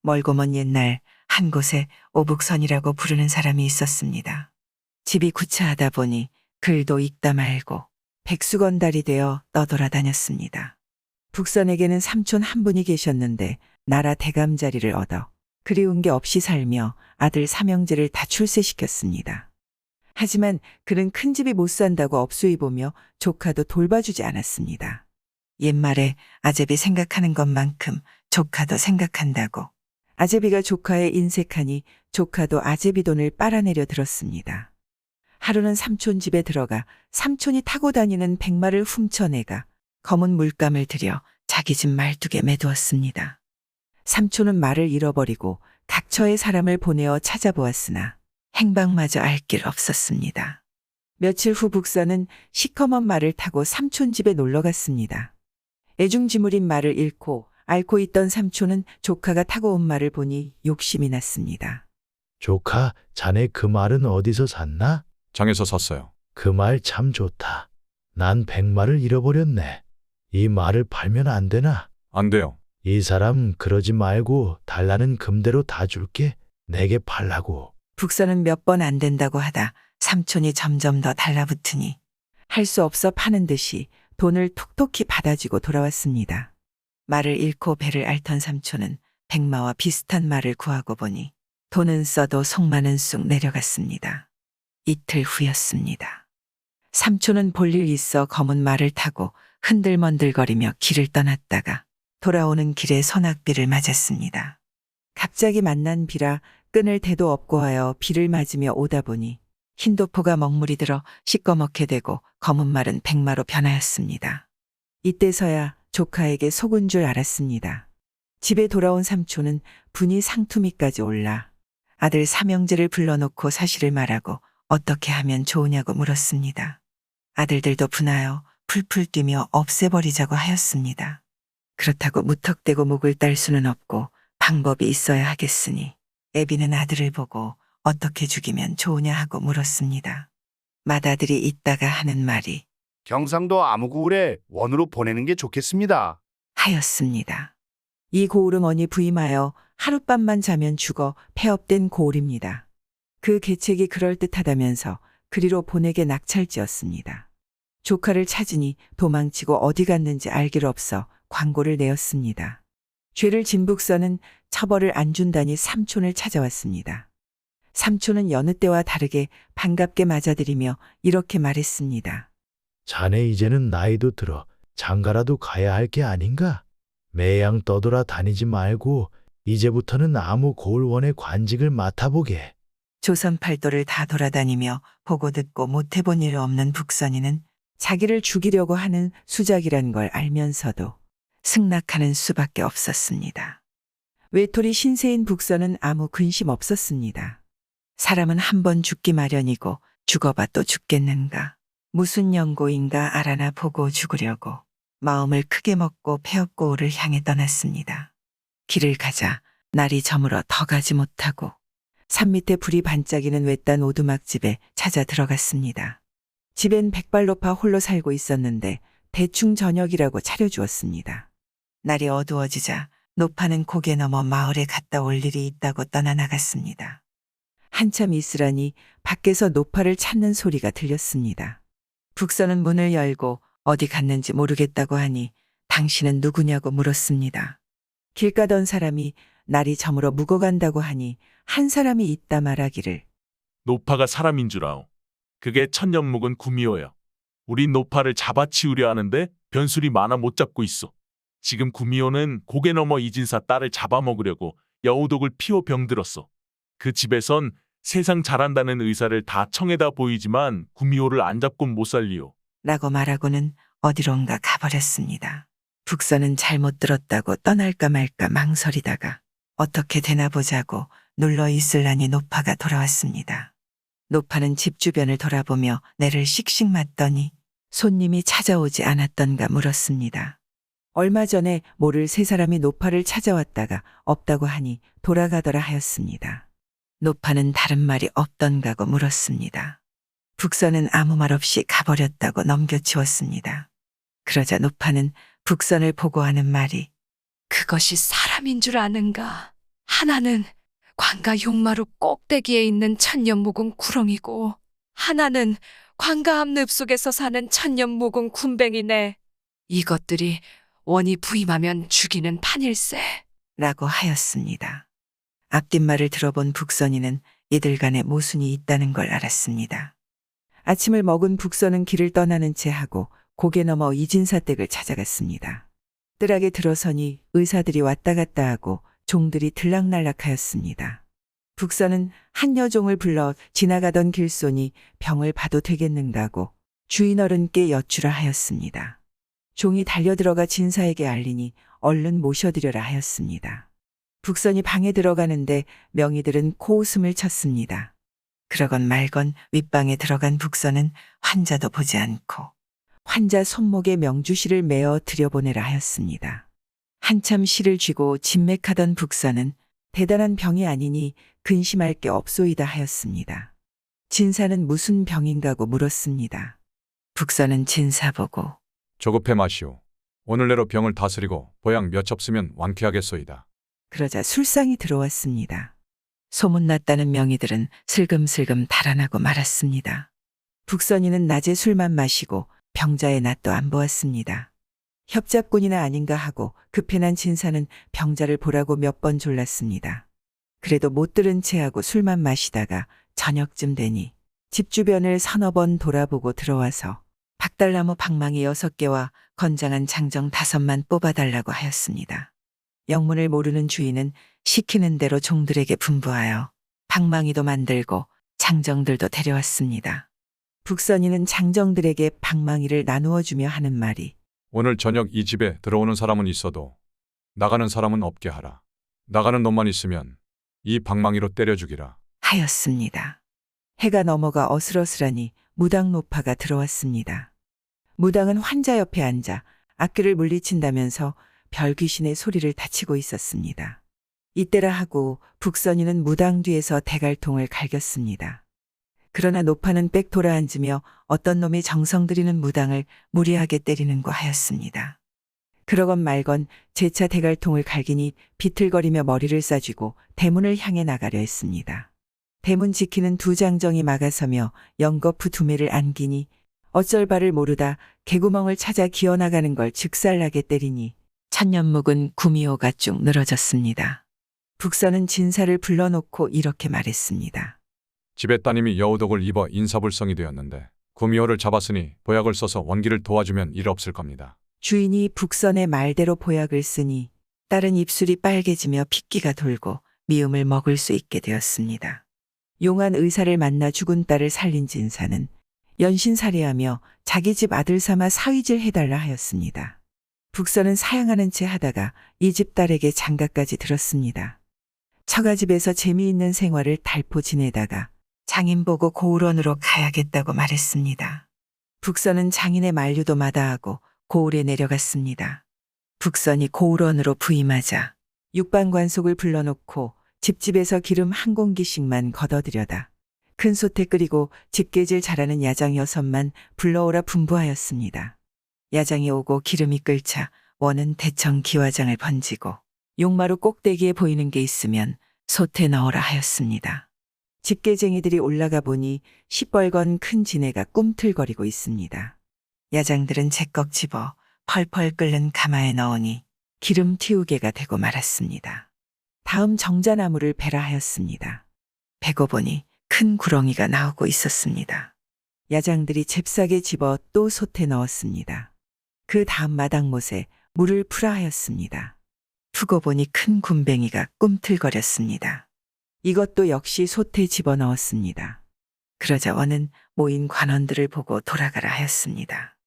멀고 먼 옛날 한 곳에 오북선이라고 부르는 사람이 있었습니다. 집이 구차하다 보니 글도 읽다 말고 백수건달이 되어 떠돌아다녔습니다. 북선에게는 삼촌 한 분이 계셨는데 나라 대감자리를 얻어 그리운 게 없이 살며 아들 삼형제를 다 출세시켰습니다. 하지만 그는 큰 집이 못 산다고 업수이 보며 조카도 돌봐주지 않았습니다. 옛말에 아제비 생각하는 것만큼 조카도 생각한다고. 아제비가 조카에 인색하니 조카도 아제비 돈을 빨아내려 들었습니다. 하루는 삼촌 집에 들어가 삼촌이 타고 다니는 백마를 훔쳐내가 검은 물감을 들여 자기 집 말뚝에 매두었습니다. 삼촌은 말을 잃어버리고 각처의 사람을 보내어 찾아보았으나 행방마저 알 길 없었습니다. 며칠 후 북선은 시커먼 말을 타고 삼촌 집에 놀러 갔습니다. 애중지물인 말을 잃고 앓고 있던 삼촌은 조카가 타고 온 말을 보니 욕심이 났습니다. 조카, 자네 그 말은 어디서 샀나? 장에서 샀어요. 그 말 참 좋다. 난 백마를 잃어버렸네. 이 말을 팔면 안 되나? 안 돼요. 이 사람 그러지 말고 달라는 금대로 다 줄게. 내게 팔라고. 북선은 몇 번 안 된다고 하다 삼촌이 점점 더 달라붙으니 할 수 없어 파는 듯이 돈을 톡톡히 받아주고 돌아왔습니다. 말을 잃고 배를 앓던 삼촌은 백마와 비슷한 말을 구하고 보니 돈은 써도 속마는 쑥 내려갔습니다. 이틀 후였습니다. 삼촌은 볼일 있어 검은 말을 타고 흔들먼들거리며 길을 떠났다가 돌아오는 길에 소낙비를 맞았습니다. 갑자기 만난 비라 끈을 대도 없고 하여 비를 맞으며 오다 보니 흰도포가 먹물이 들어 시꺼멓게 되고 검은 말은 백마로 변하였습니다. 이때서야 조카에게 속은 줄 알았습니다. 집에 돌아온 삼촌은 분이 상투미까지 올라 아들 삼형제를 불러놓고 사실을 말하고 어떻게 하면 좋으냐고 물었습니다. 아들들도 분하여 풀풀 뛰며 없애버리자고 하였습니다. 그렇다고 무턱대고 목을 딸 수는 없고 방법이 있어야 하겠으니 애비는 아들을 보고 어떻게 죽이면 좋으냐 하고 물었습니다. 맏아들이 있다가 하는 말이 경상도 아무구울에 원으로 보내는 게 좋겠습니다. 하였습니다. 이 고울은 어니 부임하여 하룻밤만 자면 죽어 폐업된 고울입니다. 그 계책이 그럴듯하다면서 그리로 보내게 낙찰지었습니다. 조카를 찾으니 도망치고 어디 갔는지 알길 없어 광고를 내었습니다. 죄를 진 북선은 처벌을 안 준다니 삼촌을 찾아왔습니다. 삼촌은 여느 때와 다르게 반갑게 맞아들이며 이렇게 말했습니다. 자네 이제는 나이도 들어 장가라도 가야 할 게 아닌가? 매양 떠돌아 다니지 말고 이제부터는 아무 고을원의 관직을 맡아보게. 조선 팔도를 다 돌아다니며 보고 듣고 못해본 일 없는 북선이는 자기를 죽이려고 하는 수작이란 걸 알면서도 승낙하는 수밖에 없었습니다. 외톨이 신세인 북선은 아무 근심 없었습니다. 사람은 한 번 죽기 마련이고 죽어봐 또 죽겠는가. 무슨 연고인가 알아나 보고 죽으려고 마음을 크게 먹고 폐업고을을 향해 떠났습니다. 길을 가자 날이 저물어 더 가지 못하고 산 밑에 불이 반짝이는 외딴 오두막집에 찾아 들어갔습니다. 집엔 백발노파 홀로 살고 있었는데 대충 저녁이라고 차려주었습니다. 날이 어두워지자 노파는 고개 넘어 마을에 갔다 올 일이 있다고 떠나나갔습니다. 한참 있으라니 밖에서 노파를 찾는 소리가 들렸습니다. 북선은 문을 열고 어디 갔는지 모르겠다고 하니 당신은 누구냐고 물었습니다. 길 가던 사람이 날이 저물어 묵어간다고 하니 한 사람이 있다 말하기를 노파가 사람인 줄 아오. 그게 천년묵은 구미호여. 우리 노파를 잡아치우려 하는데 변술이 많아 못 잡고 있어. 지금 구미호는 고개 넘어 이진사 딸을 잡아먹으려고 여우독을 피워 병들었어. 그 집에선 세상 잘한다는 의사를 다 청해다 보이지만 구미호를 안 잡곤 못 살리오. 라고 말하고는 어디론가 가버렸습니다. 북선은 잘못 들었다고 떠날까 말까 망설이다가 어떻게 되나 보자고 눌러 있을라니 노파가 돌아왔습니다. 노파는 집 주변을 돌아보며 내를 씩씩 맞더니 손님이 찾아오지 않았던가 물었습니다. 얼마 전에 모를 세 사람이 노파를 찾아왔다가 없다고 하니 돌아가더라 하였습니다. 노파는 다른 말이 없던가고 물었습니다. 북선은 아무 말 없이 가버렸다고 넘겨치웠습니다. 그러자 노파는 북선을 보고 하는 말이 그것이 사람인 줄 아는가. 하나는 관가 용마루 꼭대기에 있는 천년묵은 구렁이고 하나는 관가 앞늪 속에서 사는 천년묵은 군뱅이네. 이것들이 원이 부임하면 죽이는 판일세. 라고 하였습니다. 앞뒷말을 들어본 북선이는 이들 간에 모순이 있다는 걸 알았습니다. 아침을 먹은 북선은 길을 떠나는 채 하고 고개 넘어 이진사 댁을 찾아갔습니다. 뜰하게 들어서니 의사들이 왔다 갔다 하고 종들이 들락날락하였습니다. 북선은 한 여종을 불러 지나가던 길손이 병을 봐도 되겠는가고 주인 어른께 여쭈라 하였습니다. 종이 달려들어가 진사에게 알리니 얼른 모셔드려라 하였습니다. 북선이 방에 들어가는데 명의들은 코웃음을 쳤습니다. 그러건 말건 윗방에 들어간 북선은 환자도 보지 않고 환자 손목에 명주실을 메어 들여보내라 하였습니다. 한참 실을 쥐고 진맥하던 북선은 대단한 병이 아니니 근심할 게 없소이다 하였습니다. 진사는 무슨 병인가고 물었습니다. 북선은 진사 보고 조급해 마시오. 오늘 내로 병을 다스리고 보약 몇 첩쓰면 완쾌하겠소이다. 그러자 술상이 들어왔습니다. 소문났다는 명의들은 슬금슬금 달아나고 말았습니다. 북선이는 낮에 술만 마시고 병자의 낯도 안 보았습니다. 협잡꾼이나 아닌가 하고 급해 난 진사는 병자를 보라고 몇 번 졸랐습니다. 그래도 못 들은 체하고 술만 마시다가 저녁쯤 되니 집 주변을 서너 번 돌아보고 들어와서 박달나무 방망이 6개와 건장한 장정 5만 뽑아달라고 하였습니다. 영문을 모르는 주인은 시키는 대로 종들에게 분부하여 방망이도 만들고 장정들도 데려왔습니다. 북선이는 장정들에게 방망이를 나누어 주며 하는 말이 오늘 저녁 이 집에 들어오는 사람은 있어도 나가는 사람은 없게 하라. 나가는 놈만 있으면 이 방망이로 때려 죽이라. 하였습니다. 해가 넘어가 어슬어슬하니 무당 노파가 들어왔습니다. 무당은 환자 옆에 앉아 악귀를 물리친다면서 별귀신의 소리를 다치고 있었습니다. 이때라 하고 북선이는 무당 뒤에서 대갈통을 갈겼습니다. 그러나 노파는 빽 돌아앉으며 어떤 놈이 정성 들이는 무당을 무리하게 때리는고 하였습니다. 그러건 말건 재차 대갈통을 갈기니 비틀거리며 머리를 싸쥐고 대문을 향해 나가려 했습니다. 대문 지키는 두 장정이 막아서며 연거푸 두매를 안기니 어쩔 바를 모르다 개구멍을 찾아 기어나가는 걸 즉살나게 때리니 천년묵은 구미호가 쭉 늘어졌습니다. 북선은 진사를 불러놓고 이렇게 말했습니다. 집에 따님이 여우독을 입어 인사불성이 되었는데 구미호를 잡았으니 보약을 써서 원기를 도와주면 일 없을 겁니다. 주인이 북선의 말대로 보약을 쓰니 딸은 입술이 빨개지며 핏기가 돌고 미움을 먹을 수 있게 되었습니다. 용한 의사를 만나 죽은 딸을 살린 진사는 연신살이하며 자기 집 아들 삼아 사위질 해달라 하였습니다. 북선은 사양하는 채 하다가 이 집 딸에게 장가까지 들었습니다. 처가집에서 재미있는 생활을 달포 지내다가 장인 보고 고을원으로 가야겠다고 말했습니다. 북선은 장인의 만류도 마다하고 고을에 내려갔습니다. 북선이 고을원으로 부임하자 육반관속을 불러놓고 집집에서 기름 한 공기씩만 걷어들여다 큰 솥에 끓이고 집게질 잘하는 야장 6만 불러오라 분부하였습니다. 야장이 오고 기름이 끓자 원은 대청 기와장을 번지고 용마루 꼭대기에 보이는 게 있으면 솥에 넣어라 하였습니다. 집게쟁이들이 올라가 보니 시뻘건 큰 지네가 꿈틀거리고 있습니다. 야장들은 제꺽 집어 펄펄 끓는 가마에 넣으니 기름 튀우개가 되고 말았습니다. 다음 정자나무를 베라 하였습니다. 베고 보니 큰 구렁이가 나오고 있었습니다. 야장들이 잽싸게 집어 또 솥에 넣었습니다. 그 다음 마당못에 물을 풀어 하였습니다. 푸고 보니 큰 굼벵이가 꿈틀거렸습니다. 이것도 역시 솥에 집어넣었습니다. 그러자 원은 모인 관원들을 보고 돌아가라 하였습니다.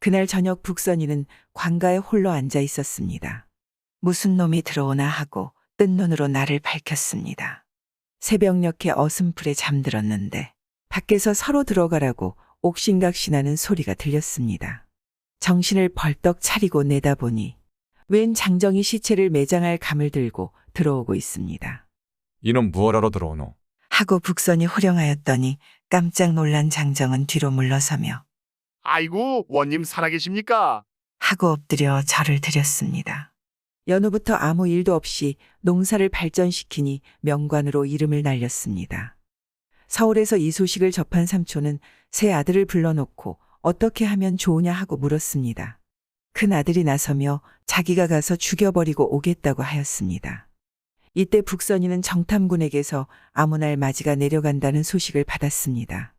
그날 저녁 북선이는 관가에 홀로 앉아 있었습니다. 무슨 놈이 들어오나 하고 뜬 눈으로 나를 밝혔습니다. 새벽녘에 어슴풀에 잠들었는데 밖에서 서로 들어가라고 옥신각신하는 소리가 들렸습니다. 정신을 벌떡 차리고 내다보니 웬 장정이 시체를 매장할 감을 들고 들어오고 있습니다. 이놈 무엇하러 들어오노? 하고 북선이 호령하였더니 깜짝 놀란 장정은 뒤로 물러서며 아이고, 원님 살아계십니까? 하고 엎드려 절을 드렸습니다. 연후부터 아무 일도 없이 농사를 발전시키니 명관으로 이름을 날렸습니다. 서울에서 이 소식을 접한 삼촌은 새 아들을 불러놓고 어떻게 하면 좋으냐 하고 물었습니다. 큰 아들이 나서며 자기가 가서 죽여버리고 오겠다고 하였습니다. 이때 북선이는 정탐군에게서 아무 날 맞이가 내려간다는 소식을 받았습니다.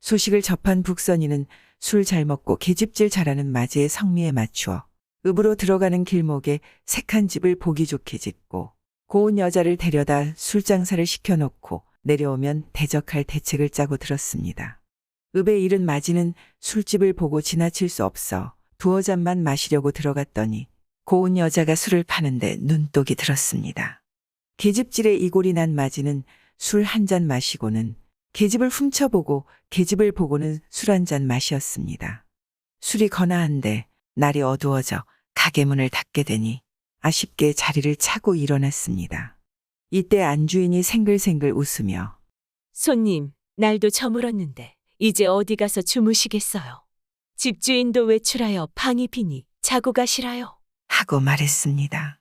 소식을 접한 북선이는 술 잘 먹고 계집질 잘하는 맞이의 성미에 맞추어 읍으로 들어가는 길목에 색한 집을 보기 좋게 짓고 고운 여자를 데려다 술장사를 시켜놓고 내려오면 대적할 대책을 짜고 들었습니다. 읍에 이른 맞이는 술집을 보고 지나칠 수 없어 두어 잔만 마시려고 들어갔더니 고운 여자가 술을 파는데 눈독이 들었습니다. 계집질에 이골이 난 맞이는 술 한 잔 마시고는 계집을 훔쳐보고 계집을 보고는 술 한 잔 마시었습니다. 술이 거나한데 날이 어두워져 가게 문을 닫게 되니 아쉽게 자리를 차고 일어났습니다. 이때 안주인이 생글생글 웃으며 손님, 날도 저물었는데 이제 어디 가서 주무시겠어요? 집주인도 외출하여 방이 비니 자고 가시라요. 하고 말했습니다.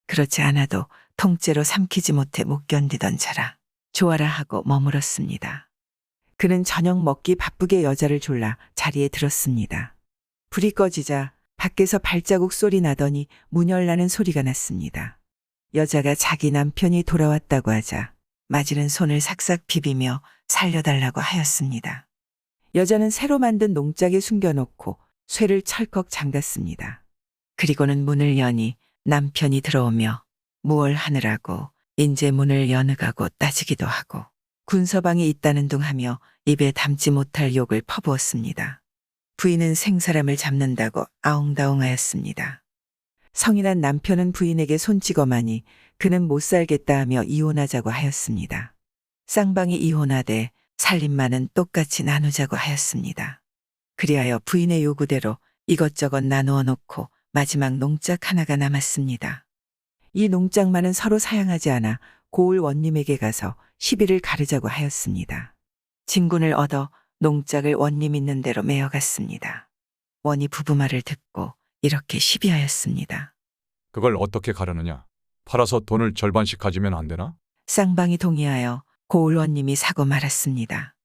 그렇지 않아도 통째로 삼키지 못해 못 견디던 자라 좋아라 하고 머물었습니다. 그는 저녁 먹기 바쁘게 여자를 졸라 자리에 들었습니다. 불이 꺼지자 밖에서 발자국 소리 나더니 문 열라는 소리가 났습니다. 여자가 자기 남편이 돌아왔다고 하자 맞이는 손을 삭삭 비비며 살려달라고 하였습니다. 여자는 새로 만든 농짝에 숨겨놓고 쇠를 철컥 잠갔습니다. 그리고는 문을 여니 남편이 들어오며 무얼 하느라고 인제 문을 여느가고 따지기도 하고 군서방이 있다는 둥 하며 입에 담지 못할 욕을 퍼부었습니다. 부인은 생사람을 잡는다고 아웅다웅하였습니다. 성인한 남편은 부인에게 손찌검하니 그는 못 살겠다 하며 이혼하자고 하였습니다. 쌍방이 이혼하되 살림만은 똑같이 나누자고 하였습니다. 그리하여 부인의 요구대로 이것저것 나누어 놓고 마지막 농짝 하나가 남았습니다. 이 농짝만은 서로 사양하지 않아 고을 원님에게 가서 시비를 가르자고 하였습니다. 진군을 얻어 농짝을 원님 있는 대로 메어갔습니다. 원이 부부 말을 듣고 이렇게 시비하였습니다. 그걸 어떻게 가르느냐? 팔아서 돈을 절반씩 가지면 안 되나? 쌍방이 동의하여 고을 원님이 사고 말았습니다.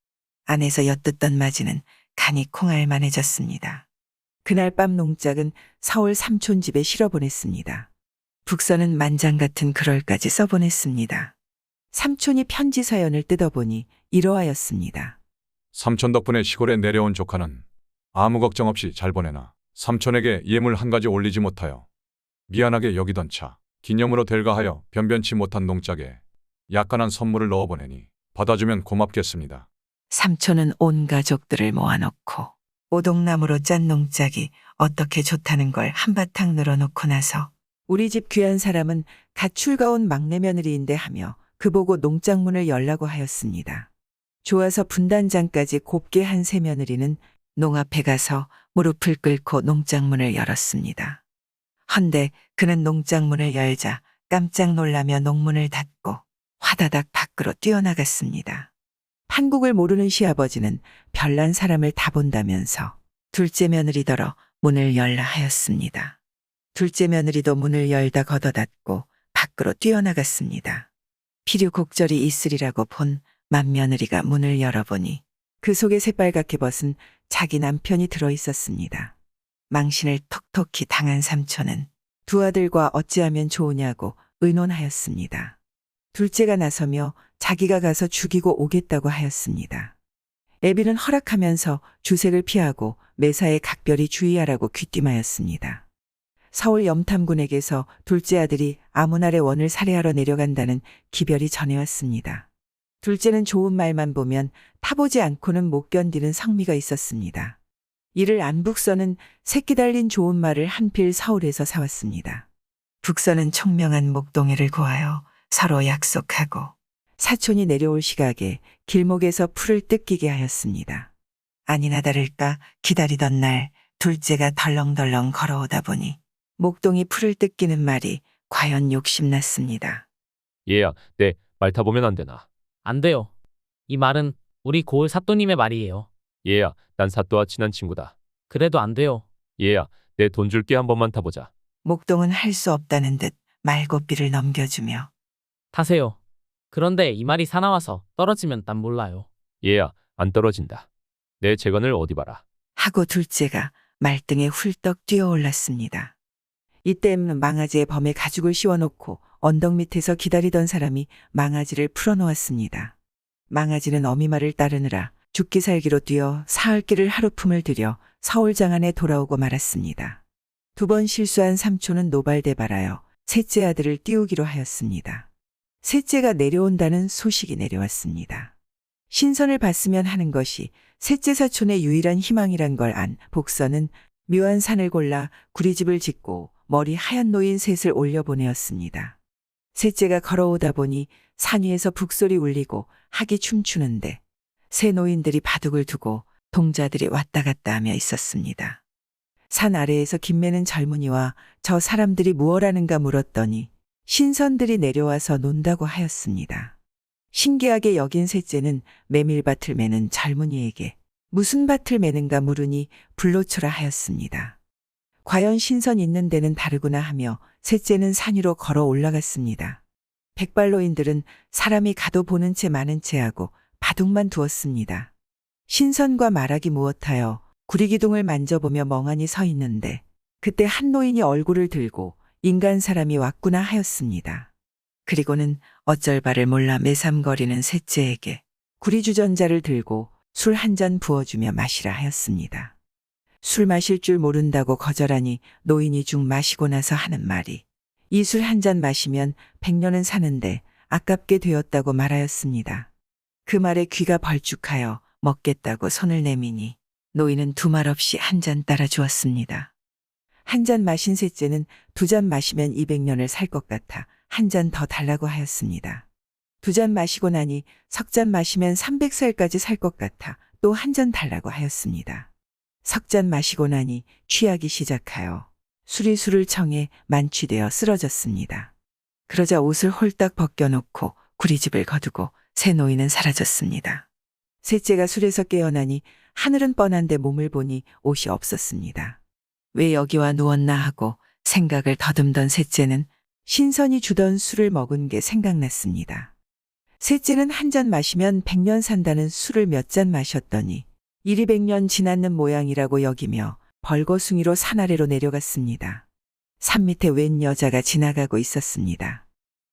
안에서 엿듣던 맞이는 간이 콩알만해졌습니다. 그날 밤 농짝은 서울 삼촌 집에 실어보냈습니다. 북서는 만장 같은 글월까지 써보냈습니다. 삼촌이 편지 사연을 뜯어보니 이러하였습니다. 삼촌 덕분에 시골에 내려온 조카는 아무 걱정 없이 잘 보내나 삼촌에게 예물 한 가지 올리지 못하여 미안하게 여기던 차 기념으로 될까 하여 변변치 못한 농짝에 약간한 선물을 넣어보내니 받아주면 고맙겠습니다. 삼촌은 온 가족들을 모아놓고 오동나무로 짠 농짝이 어떻게 좋다는 걸 한바탕 늘어놓고 나서 우리 집 귀한 사람은 갓 출가온 막내 며느리인데 하며 그보고 농짝문을 열라고 하였습니다. 좋아서 분단장까지 곱게 한 새 며느리는 농 앞에 가서 무릎을 꿇고 농짝문을 열었습니다. 헌데 그는 농짝문을 열자 깜짝 놀라며 농문을 닫고 화다닥 밖으로 뛰어나갔습니다. 한국을 모르는 시아버지는 별난 사람을 다 본다면서 둘째 며느리더러 문을 열라 하였습니다. 둘째 며느리도 문을 열다 걷어닫고 밖으로 뛰어나갔습니다. 필요곡절이 있으리라고 본 맏며느리가 문을 열어보니 그 속에 새빨갛게 벗은 자기 남편이 들어있었습니다. 망신을 톡톡히 당한 삼촌은 두 아들과 어찌하면 좋으냐고 의논하였습니다. 둘째가 나서며 자기가 가서 죽이고 오겠다고 하였습니다. 애비는 허락하면서 주색을 피하고 매사에 각별히 주의하라고 귀띔하였습니다. 서울 염탐군에게서 둘째 아들이 아무날의 원을 살해하러 내려간다는 기별이 전해왔습니다. 둘째는 좋은 말만 보면 타보지 않고는 못 견디는 성미가 있었습니다. 이를 안 북서는 새끼 달린 좋은 말을 한필 서울에서 사왔습니다. 북서는 총명한 목동이를 구하여 서로 약속하고 사촌이 내려올 시각에 길목에서 풀을 뜯기게 하였습니다. 아니나 다를까 기다리던 날 둘째가 덜렁덜렁 걸어오다 보니 목동이 풀을 뜯기는 말이 과연 욕심났습니다. 얘야, 내 말 타보면 안 되나? 안 돼요. 이 말은 우리 고을 사또님의 말이에요. 얘야, 난 사또와 친한 친구다. 그래도 안 돼요. 얘야, 내 돈 줄게 한 번만 타보자. 목동은 할 수 없다는 듯 말고삐를 넘겨주며 타세요. 그런데 이 말이 사나워서 떨어지면 난 몰라요. 얘야, 안 떨어진다. 내 재건을 어디 봐라. 하고 둘째가 말등에 훌떡 뛰어올랐습니다. 이때는 망아지의 범에 가죽을 씌워놓고 언덕 밑에서 기다리던 사람이 망아지를 풀어놓았습니다. 망아지는 어미 말을 따르느라 죽기 살기로 뛰어 사흘길을 하루품을 들여 서울 장안에 돌아오고 말았습니다. 두 번 실수한 삼촌은 노발대발하여 셋째 아들을 띄우기로 하였습니다. 셋째가 내려온다는 소식이 내려왔습니다. 신선을 봤으면 하는 것이 셋째 사촌의 유일한 희망이란 걸 안 복서는 묘한 산을 골라 구리집을 짓고 머리 하얀 노인 셋을 올려보내었습니다. 셋째가 걸어오다 보니 산 위에서 북소리 울리고 학이 춤추는데 새 노인들이 바둑을 두고 동자들이 왔다 갔다 하며 있었습니다. 산 아래에서 김매는 젊은이와 저 사람들이 무엇하는가 물었더니 신선들이 내려와서 논다고 하였습니다. 신기하게 여긴 셋째는 메밀밭을 매는 젊은이에게 무슨 밭을 매는가 물으니 불로초라 하였습니다. 과연 신선 있는 데는 다르구나 하며 셋째는 산 위로 걸어 올라갔습니다. 백발노인들은 사람이 가도 보는 채 많은 채 하고 바둑만 두었습니다. 신선과 말하기 무엇하여 구리기둥을 만져보며 멍하니 서 있는데 그때 한 노인이 얼굴을 들고 인간 사람이 왔구나 하였습니다. 그리고는 어쩔 바를 몰라 매삼거리는 셋째에게 구리주전자를 들고 술 한 잔 부어주며 마시라 하였습니다. 술 마실 줄 모른다고 거절하니 노인이 죽 마시고 나서 하는 말이 이 술 한 잔 마시면 100년은 사는데 아깝게 되었다고 말하였습니다. 그 말에 귀가 벌쭉하여 먹겠다고 손을 내미니 노인은 두 말 없이 한 잔 따라 주었습니다. 한 잔 마신 셋째는 2잔 마시면 200년을 살 것 같아 한 잔 더 달라고 하였습니다. 2잔 마시고 나니 3잔 마시면 300살까지 살 것 같아 또 한 잔 달라고 하였습니다. 3잔 마시고 나니 취하기 시작하여 술이 청해 만취되어 쓰러졌습니다. 그러자 옷을 홀딱 벗겨놓고 구리집을 거두고 새 노인은 사라졌습니다. 셋째가 술에서 깨어나니 하늘은 뻔한데 몸을 보니 옷이 없었습니다. 왜 여기와 누웠나 하고 생각을 더듬던 셋째는 신선이 주던 술을 먹은 게 생각났습니다. 셋째는 한 잔 마시면 100년 산다는 술을 몇 잔 마셨더니 일이 100년 지났는 모양이라고 여기며 벌거숭이로 산 아래로 내려갔습니다. 산 밑에 웬 여자가 지나가고 있었습니다.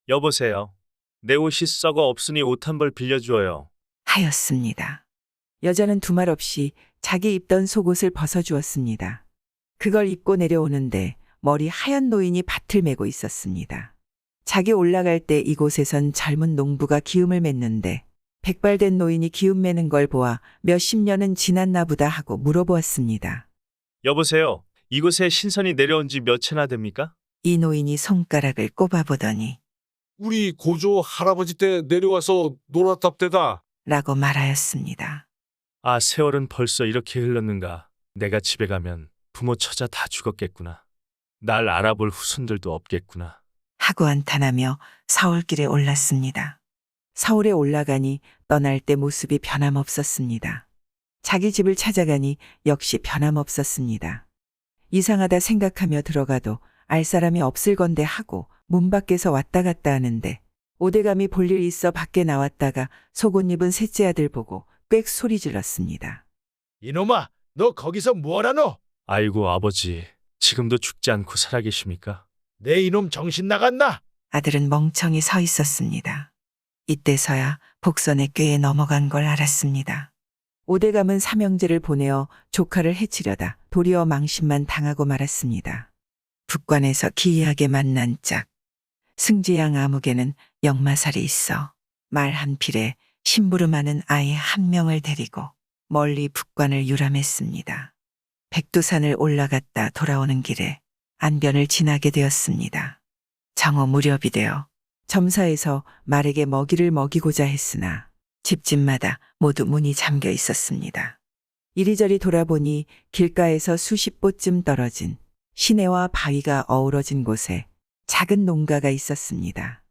여보세요. 내 옷이 썩어 없으니 옷 한 벌 빌려주어요. 하였습니다. 여자는 두 말 없이 자기 입던 속옷을 벗어주었습니다. 그걸 입고 내려오는데 머리 하얀 노인이 밭을 메고 있었습니다. 자기 올라갈 때 이곳에선 젊은 농부가 기음을 맸는데 백발된 노인이 기음 매는 걸 보아 몇십 년은 지났나 보다 하고 물어보았습니다. 여보세요. 이곳에 신선이 내려온 지 몇 채나 됩니까? 이 노인이 손가락을 꼽아보더니 우리 고조 할아버지 때 내려와서 놀았답대다. 라고 말하였습니다. 아, 세월은 벌써 이렇게 흘렀는가. 내가 집에 가면 부모 처자 다 죽었겠구나. 날 알아볼 후손들도 없겠구나. 하고 한탄하며 서울길에 올랐습니다. 서울에 올라가니 떠날 때 모습이 변함없었습니다. 자기 집을 찾아가니 역시 변함없었습니다. 이상하다 생각하며 들어가도 알 사람이 없을 건데 하고 문 밖에서 왔다 갔다 하는데 오대감이 볼 일 있어 밖에 나왔다가 속옷 입은 셋째 아들 보고 꽥 소리 질렀습니다. 이놈아, 너 거기서 뭐하라노? 아이고 아버지, 지금도 죽지 않고 살아계십니까? 내 이놈 정신 나갔나? 아들은 멍청이 서 있었습니다. 이때서야 복선의 꾀에 넘어간 걸 알았습니다. 오대감은 삼형제를 보내어 조카를 해치려다 도리어 망신만 당하고 말았습니다. 북관에서 기이하게 만난 짝. 승지양 아무개는 역마살이 있어 말 한 필에 심부름하는 아이 한 명을 데리고 멀리 북관을 유람했습니다. 백두산을 올라갔다 돌아오는 길에 안변을 지나게 되었습니다. 정오 무렵이 되어 점사에서 말에게 먹이를 먹이고자 했으나 집집마다 모두 문이 잠겨 있었습니다. 이리저리 돌아보니 길가에서 수십 보쯤 떨어진 시내와 바위가 어우러진 곳에 작은 농가가 있었습니다.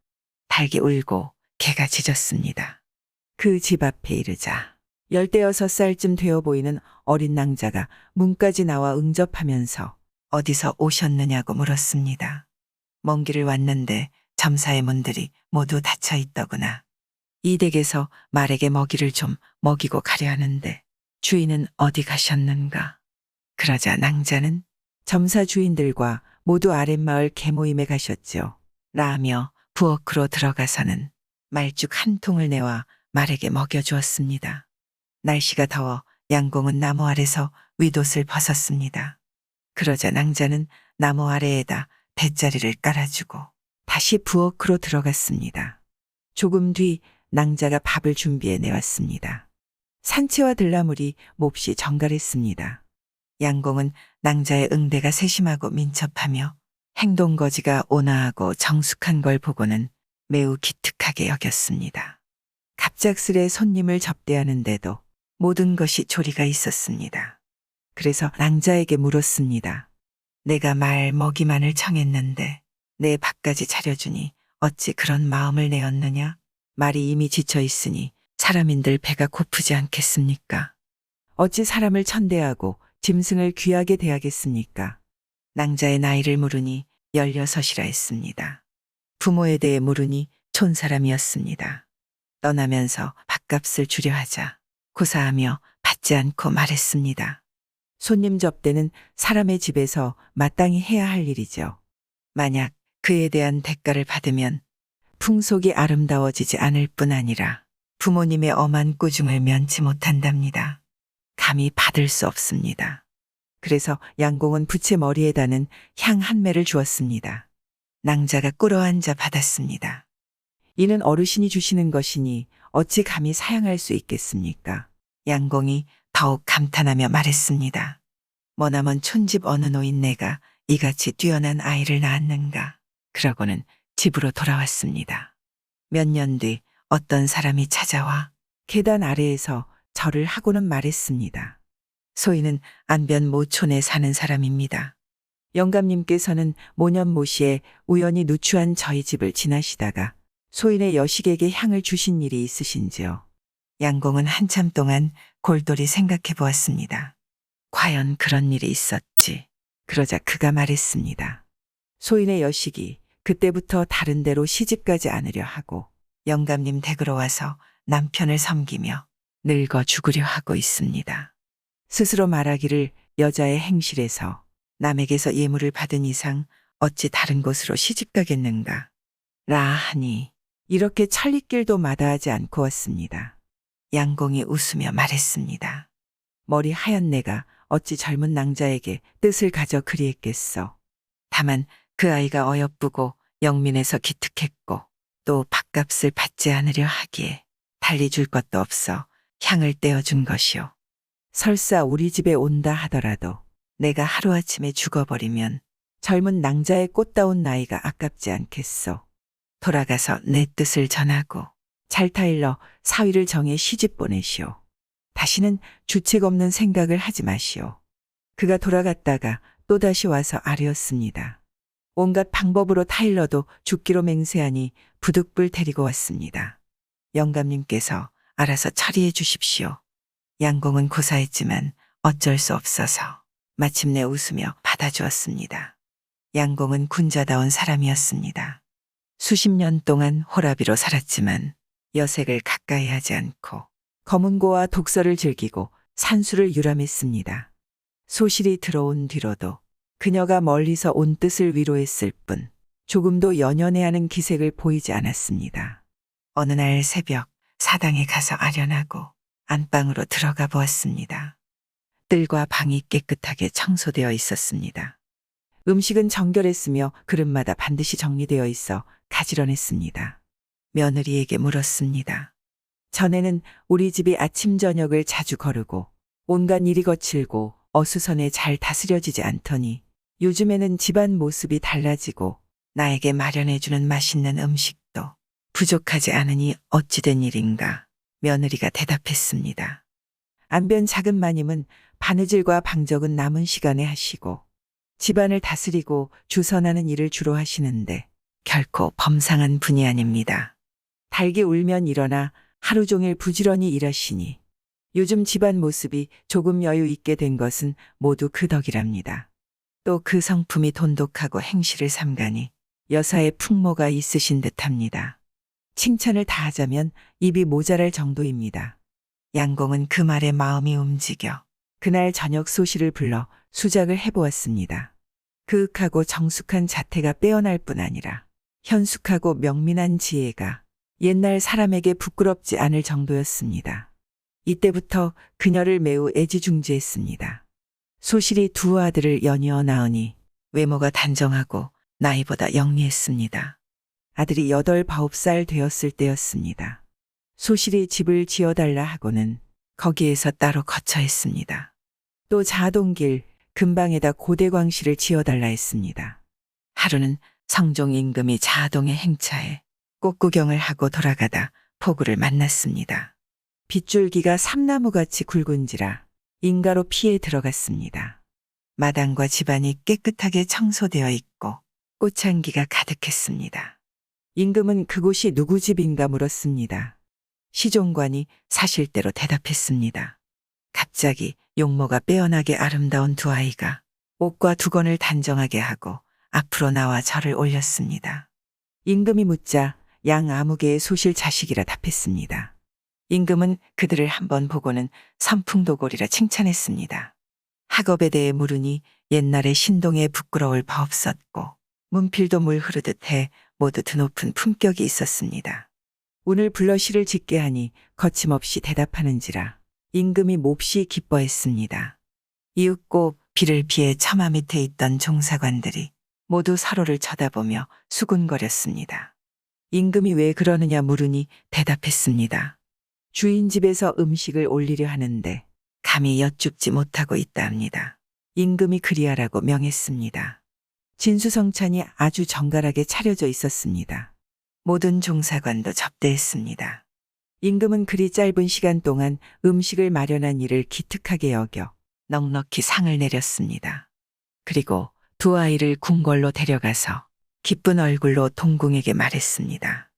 닭이 울고 개가 짖었습니다. 그 집 앞에 이르자 16살쯤 되어 보이는 어린 낭자가 문까지 나와 응접하면서 어디서 오셨느냐고 물었습니다. 먼 길을 왔는데 점사의 문들이 모두 닫혀 있더구나. 이 댁에서 말에게 먹이를 좀 먹이고 가려 하는데 주인은 어디 가셨는가? 그러자 낭자는 점사 주인들과 모두 아랫마을 개모임에 가셨죠. 라며 부엌으로 들어가서는 말죽 한 통을 내와 말에게 먹여주었습니다. 날씨가 더워 양공은 나무 아래서 윗옷을 벗었습니다. 그러자 낭자는 나무 아래에다 뱃자리를 깔아주고 다시 부엌으로 들어갔습니다. 조금 뒤 낭자가 밥을 준비해 내왔습니다. 산채와 들나물이 몹시 정갈했습니다. 양공은 낭자의 응대가 세심하고 민첩하며 행동거지가 온화하고 정숙한 걸 보고는 매우 기특하게 여겼습니다. 갑작스레 손님을 접대하는데도 모든 것이 조리가 있었습니다. 그래서 낭자에게 물었습니다. 내가 말 먹이만을 청했는데 내 밥까지 차려주니 어찌 그런 마음을 내었느냐? 말이 이미 지쳐 있으니 사람인들 배가 고프지 않겠습니까? 어찌 사람을 천대하고 짐승을 귀하게 대하겠습니까? 낭자의 나이를 물으니 16이라 했습니다. 부모에 대해 물으니 촌사람이었습니다. 떠나면서 밥값을 주려 하자 고사하며 받지 않고 말했습니다. 손님 접대는 사람의 집에서 마땅히 해야 할 일이죠. 만약 그에 대한 대가를 받으면 풍속이 아름다워지지 않을 뿐 아니라 부모님의 엄한 꾸중을 면치 못한답니다. 감히 받을 수 없습니다. 그래서 양공은 부채 머리에다는 향 한 매를 주었습니다. 낭자가 꿇어앉아 받았습니다. 이는 어르신이 주시는 것이니 어찌 감히 사양할 수 있겠습니까? 양공이 더욱 감탄하며 말했습니다. 머나먼 촌집 어느 노인네가 이같이 뛰어난 아이를 낳았는가. 그러고는 집으로 돌아왔습니다. 몇 년 뒤 어떤 사람이 찾아와 계단 아래에서 절을 하고는 말했습니다. 소인은 안변 모촌에 사는 사람입니다. 영감님께서는 모년모시에 우연히 누추한 저희 집을 지나시다가 소인의 여식에게 향을 주신 일이 있으신지요? 양공은 한참 동안 골똘히 생각해 보았습니다. 과연 그런 일이 있었지. 그러자 그가 말했습니다. 소인의 여식이 그때부터 다른 데로 시집가지 않으려 하고 영감님 댁으로 와서 남편을 섬기며 늙어 죽으려 하고 있습니다. 스스로 말하기를 여자의 행실에서 남에게서 예물을 받은 이상 어찌 다른 곳으로 시집가겠는가. 라 하니 이렇게 천리길도 마다하지 않고 왔습니다. 양공이 웃으며 말했습니다. 머리 하얀 내가 어찌 젊은 낭자에게 뜻을 가져 그리했겠소. 다만 그 아이가 어여쁘고 영민해서 기특했고 또 밥값을 받지 않으려 하기에 달리 줄 것도 없어 향을 떼어준 것이오. 설사 우리 집에 온다 하더라도 내가 하루아침에 죽어버리면 젊은 낭자의 꽃다운 나이가 아깝지 않겠소. 돌아가서 내 뜻을 전하고 잘타일러 사위를 정해 시집 보내시오. 다시는 주책 없는 생각을 하지 마시오. 그가 돌아갔다가 또다시 와서 아뢰었습니다. 온갖 방법으로 타일러도 죽기로 맹세하니 부득불 데리고 왔습니다. 영감님께서 알아서 처리해 주십시오. 양공은 고사했지만 어쩔 수 없어서 마침내 웃으며 받아주었습니다. 양공은 군자다운 사람이었습니다. 수십 년 동안 호라비로 살았지만 여색을 가까이 하지 않고 검은고와 독서를 즐기고 산수를 유람했습니다. 소실이 들어온 뒤로도 그녀가 멀리서 온 뜻을 위로했을 뿐 조금도 연연해하는 기색을 보이지 않았습니다. 어느 날 새벽 사당에 가서 아련하고 안방으로 들어가 보았습니다. 뜰과 방이 깨끗하게 청소되어 있었습니다. 음식은 정결했으며 그릇마다 반드시 정리되어 있어 가지런했습니다. 며느리에게 물었습니다. 전에는 우리 집이 아침 저녁을 자주 거르고 온갖 일이 거칠고 어수선에 잘 다스려지지 않더니 요즘에는 집안 모습이 달라지고 나에게 마련해주는 맛있는 음식도 부족하지 않으니 어찌된 일인가. 며느리가 대답했습니다. 안변 작은 마님은 바느질과 방적은 남은 시간에 하시고 집안을 다스리고 주선하는 일을 주로 하시는데 결코 범상한 분이 아닙니다. 달기 울면 일어나 하루 종일 부지런히 일하시니 요즘 집안 모습이 조금 여유 있게 된 것은 모두 그 덕이랍니다. 또 그 성품이 돈독하고 행실을 삼가니 여사의 풍모가 있으신 듯합니다. 칭찬을 다하자면 입이 모자랄 정도입니다. 양공은 그 말에 마음이 움직여 그날 저녁 소실을 불러 수작을 해보았습니다. 그윽하고 정숙한 자태가 빼어날 뿐 아니라 현숙하고 명민한 지혜가 옛날 사람에게 부끄럽지 않을 정도였습니다. 이때부터 그녀를 매우 애지중지했습니다. 소실이 두 아들을 연이어 낳으니 외모가 단정하고 나이보다 영리했습니다. 아들이 8, 9살 되었을 때였습니다. 소실이 집을 지어달라 하고는 거기에서 따로 거처했습니다. 또 자동길 근방에다 고대광실을 지어달라 했습니다. 하루는 성종 임금이 자동의 행차에 꽃 구경을 하고 돌아가다 포구를 만났습니다. 빗줄기가 삼나무같이 굵은지라 인가로 피해 들어갔습니다. 마당과 집안이 깨끗하게 청소되어 있고 꽃향기가 가득했습니다. 임금은 그곳이 누구 집인가 물었습니다. 시종관이 사실대로 대답했습니다. 갑자기 용모가 빼어나게 아름다운 두 아이가 옷과 두건을 단정하게 하고 앞으로 나와 절을 올렸습니다. 임금이 묻자 양 아무개의 소실 자식이라 답했습니다. 임금은 그들을 한번 보고는 선풍도골이라 칭찬했습니다. 학업에 대해 물으니 옛날에 신동에 부끄러울 바 없었고 문필도 물 흐르듯 해 모두 드높은 품격이 있었습니다. 오늘 불러 시를 짓게 하니 거침없이 대답하는지라 임금이 몹시 기뻐했습니다. 이윽고 비를 피해 처마 밑에 있던 종사관들이 모두 서로를 쳐다보며 수군거렸습니다. 임금이 왜 그러느냐 물으니 대답했습니다. 주인 집에서 음식을 올리려 하는데 감히 여쭙지 못하고 있다 합니다. 임금이 그리하라고 명했습니다. 진수성찬이 아주 정갈하게 차려져 있었습니다. 모든 종사관도 접대했습니다. 임금은 그리 짧은 시간 동안 음식을 마련한 일을 기특하게 여겨 넉넉히 상을 내렸습니다. 그리고 두 아이를 궁궐로 데려가서 기쁜 얼굴로 동궁에게 말했습니다.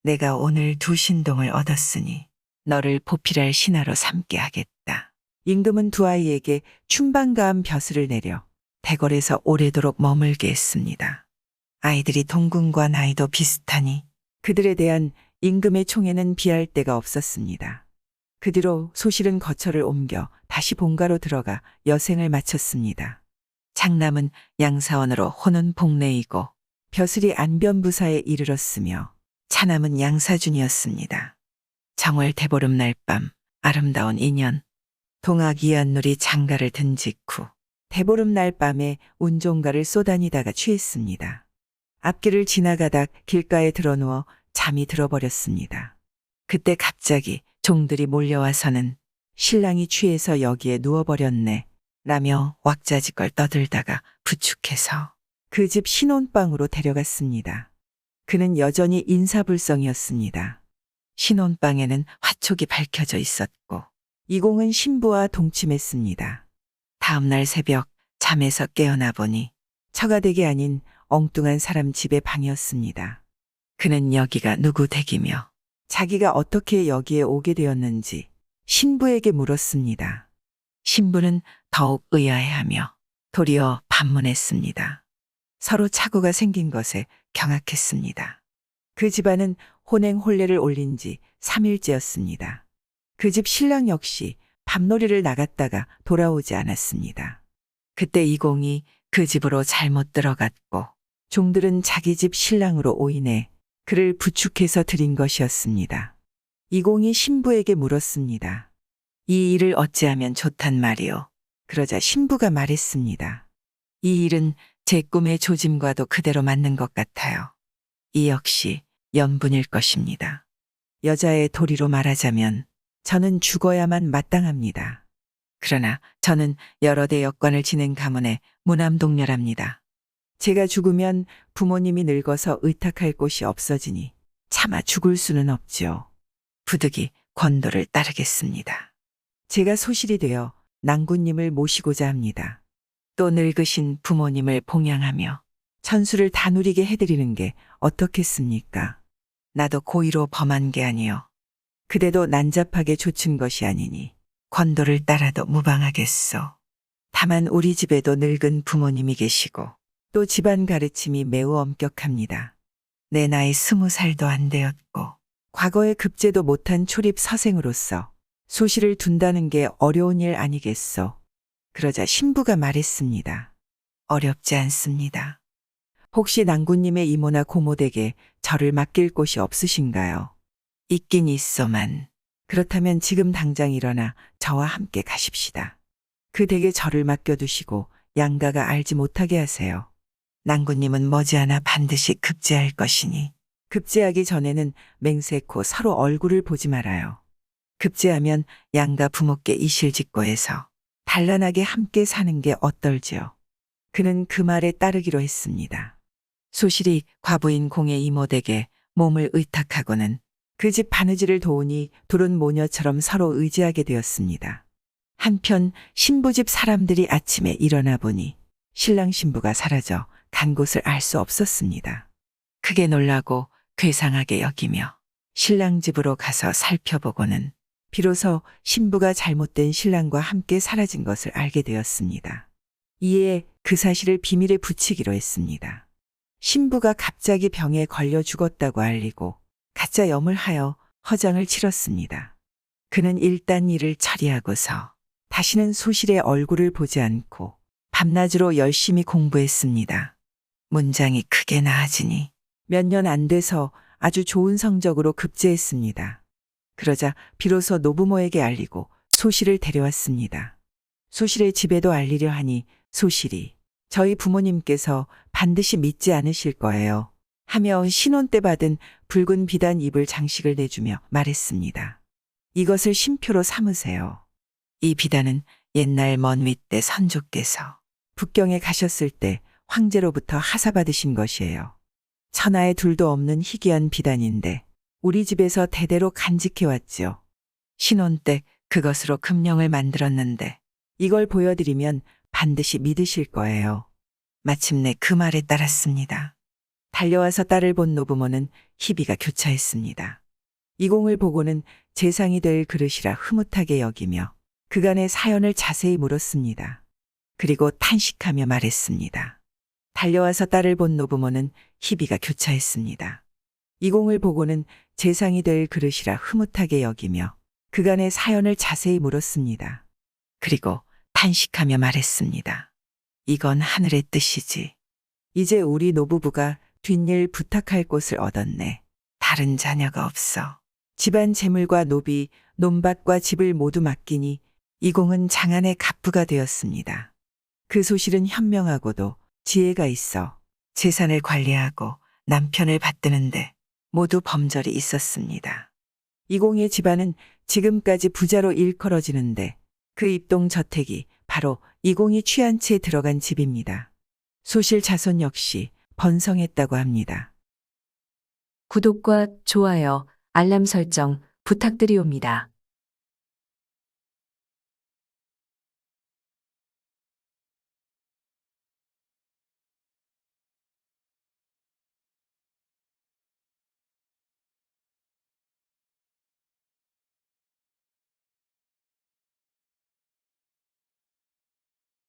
내가 오늘 두 신동을 얻었으니 너를 보필할 신하로 삼게 하겠다. 임금은 두 아이에게 춘방가한 벼슬을 내려 대궐에서 오래도록 머물게 했습니다. 아이들이 동궁과 나이도 비슷하니 그들에 대한 임금의 총애는 비할 데가 없었습니다. 그 뒤로 소실은 거처를 옮겨 다시 본가로 들어가 여생을 마쳤습니다. 장남은 양사원으로 호는 복내이고 벼슬이 안변부사에 이르렀으며 차남은 양사준이었습니다. 정월 대보름날 밤 아름다운 인연 동학 이한놀이 장가를 든 직후 대보름날 밤에 운종가를 쏘다니다가 취했습니다. 앞길을 지나가다 길가에 드러누워 잠이 들어버렸습니다. 그때 갑자기 종들이 몰려와서는 신랑이 취해서 여기에 누워버렸네 라며 왁자지껄 떠들다가 부축해서 그 집 신혼방으로 데려갔습니다. 그는 여전히 인사불성이었습니다. 신혼방에는 화촉이 밝혀져 있었고 이공은 신부와 동침했습니다. 다음날 새벽 잠에서 깨어나 보니 처가댁이 아닌 엉뚱한 사람 집의 방이었습니다. 그는 여기가 누구 댁이며 자기가 어떻게 여기에 오게 되었는지 신부에게 물었습니다. 신부는 더욱 의아해하며 도리어 반문했습니다. 서로 착오가 생긴 것에 경악했습니다. 그 집안은 혼행혼례를 올린 지 3일째였습니다. 그 집 신랑 역시 밤놀이를 나갔다가 돌아오지 않았습니다. 그때 이공이 그 집으로 잘못 들어갔고 종들은 자기 집 신랑으로 오인해 그를 부축해서 들인 것이었습니다. 이공이 신부에게 물었습니다. 이 일을 어찌하면 좋단 말이오. 그러자 신부가 말했습니다. 이 일은 제 꿈의 조짐과도 그대로 맞는 것 같아요. 이 역시 연분일 것입니다. 여자의 도리로 말하자면 저는 죽어야만 마땅합니다. 그러나 저는 여러 대 여건을 지닌 가문의 무남동녀랍니다. 제가 죽으면 부모님이 늙어서 의탁할 곳이 없어지니 차마 죽을 수는 없지요. 부득이 권도를 따르겠습니다. 제가 소실이 되어 낭군님을 모시고자 합니다. 또 늙으신 부모님을 봉양하며 천수를 다 누리게 해드리는 게 어떻겠습니까? 나도 고의로 범한 게 아니요. 그대도 난잡하게 조친 것이 아니니 권도를 따라도 무방하겠소. 다만 우리 집에도 늙은 부모님이 계시고 또 집안 가르침이 매우 엄격합니다. 내 나이 20살도 안 되었고 과거에 급제도 못한 초립 서생으로서 소실을 둔다는 게 어려운 일 아니겠소. 그러자 신부가 말했습니다. 어렵지 않습니다. 혹시 낭군님의 이모나 고모댁에 저를 맡길 곳이 없으신가요? 있긴 있소만. 그렇다면 지금 당장 일어나 저와 함께 가십시다. 그 댁에 저를 맡겨두시고 양가가 알지 못하게 하세요. 낭군님은 머지않아 반드시 급제할 것이니 급제하기 전에는 맹세코 서로 얼굴을 보지 말아요. 급제하면 양가 부모께 이실직고 해서 단란하게 함께 사는 게 어떨지요. 그는 그 말에 따르기로 했습니다. 소실이 과부인 공의 이모댁에 몸을 의탁하고는 그 집 바느질을 도우니 둘은 모녀처럼 서로 의지하게 되었습니다. 한편 신부집 사람들이 아침에 일어나 보니 신랑 신부가 사라져 간 곳을 알 수 없었습니다. 크게 놀라고 괴상하게 여기며 신랑 집으로 가서 살펴보고는 비로소 신부가 잘못된 신랑과 함께 사라진 것을 알게 되었습니다. 이에 그 사실을 비밀에 붙이기로 했습니다. 신부가 갑자기 병에 걸려 죽었다고 알리고 가짜 염을 하여 허장을 치렀습니다. 그는 일단 일을 처리하고서 다시는 소실의 얼굴을 보지 않고 밤낮으로 열심히 공부했습니다. 문장이 크게 나아지니 몇 년 안 돼서 아주 좋은 성적으로 급제했습니다. 그러자 비로소 노부모에게 알리고 소실을 데려왔습니다. 소실의 집에도 알리려 하니 소실이 저희 부모님께서 반드시 믿지 않으실 거예요 하며 신혼 때 받은 붉은 비단 입을 장식을 내주며 말했습니다. 이것을 신표로 삼으세요. 이 비단은 옛날 먼 윗대 선조께서 북경에 가셨을 때 황제로부터 하사받으신 것이에요. 천하에 둘도 없는 희귀한 비단인데 우리 집에서 대대로 간직해왔지요. 신혼 때 그것으로 금령을 만들었는데 이걸 보여드리면 반드시 믿으실 거예요. 마침내 그 말에 따랐습니다. 달려와서 딸을 본 노부모는 희비가 교차했습니다. 이공을 보고는 재상이 될 그릇이라 흐뭇하게 여기며 그간의 사연을 자세히 물었습니다. 그리고 탄식하며 말했습니다. 달려와서 딸을 본 노부모는 희비가 교차했습니다. 이공을 보고는 재상이 될 그릇이라 흐뭇하게 여기며 그간의 사연을 자세히 물었습니다. 그리고 탄식하며 말했습니다. 이건 하늘의 뜻이지. 이제 우리 노부부가 뒷일 부탁할 곳을 얻었네. 다른 자녀가 없어. 집안 재물과 노비, 논밭과 집을 모두 맡기니 이공은 장안의 갑부가 되었습니다. 그 소실은 현명하고도 지혜가 있어 재산을 관리하고 남편을 받드는데 모두 범절이 있었습니다. 이공의 집안은 지금까지 부자로 일컬어지는데 그 입동 저택이 바로 이공이 취한 채 들어간 집입니다. 소실 자손 역시 번성했다고 합니다. 구독과 좋아요, 알람 설정 부탁드리옵니다.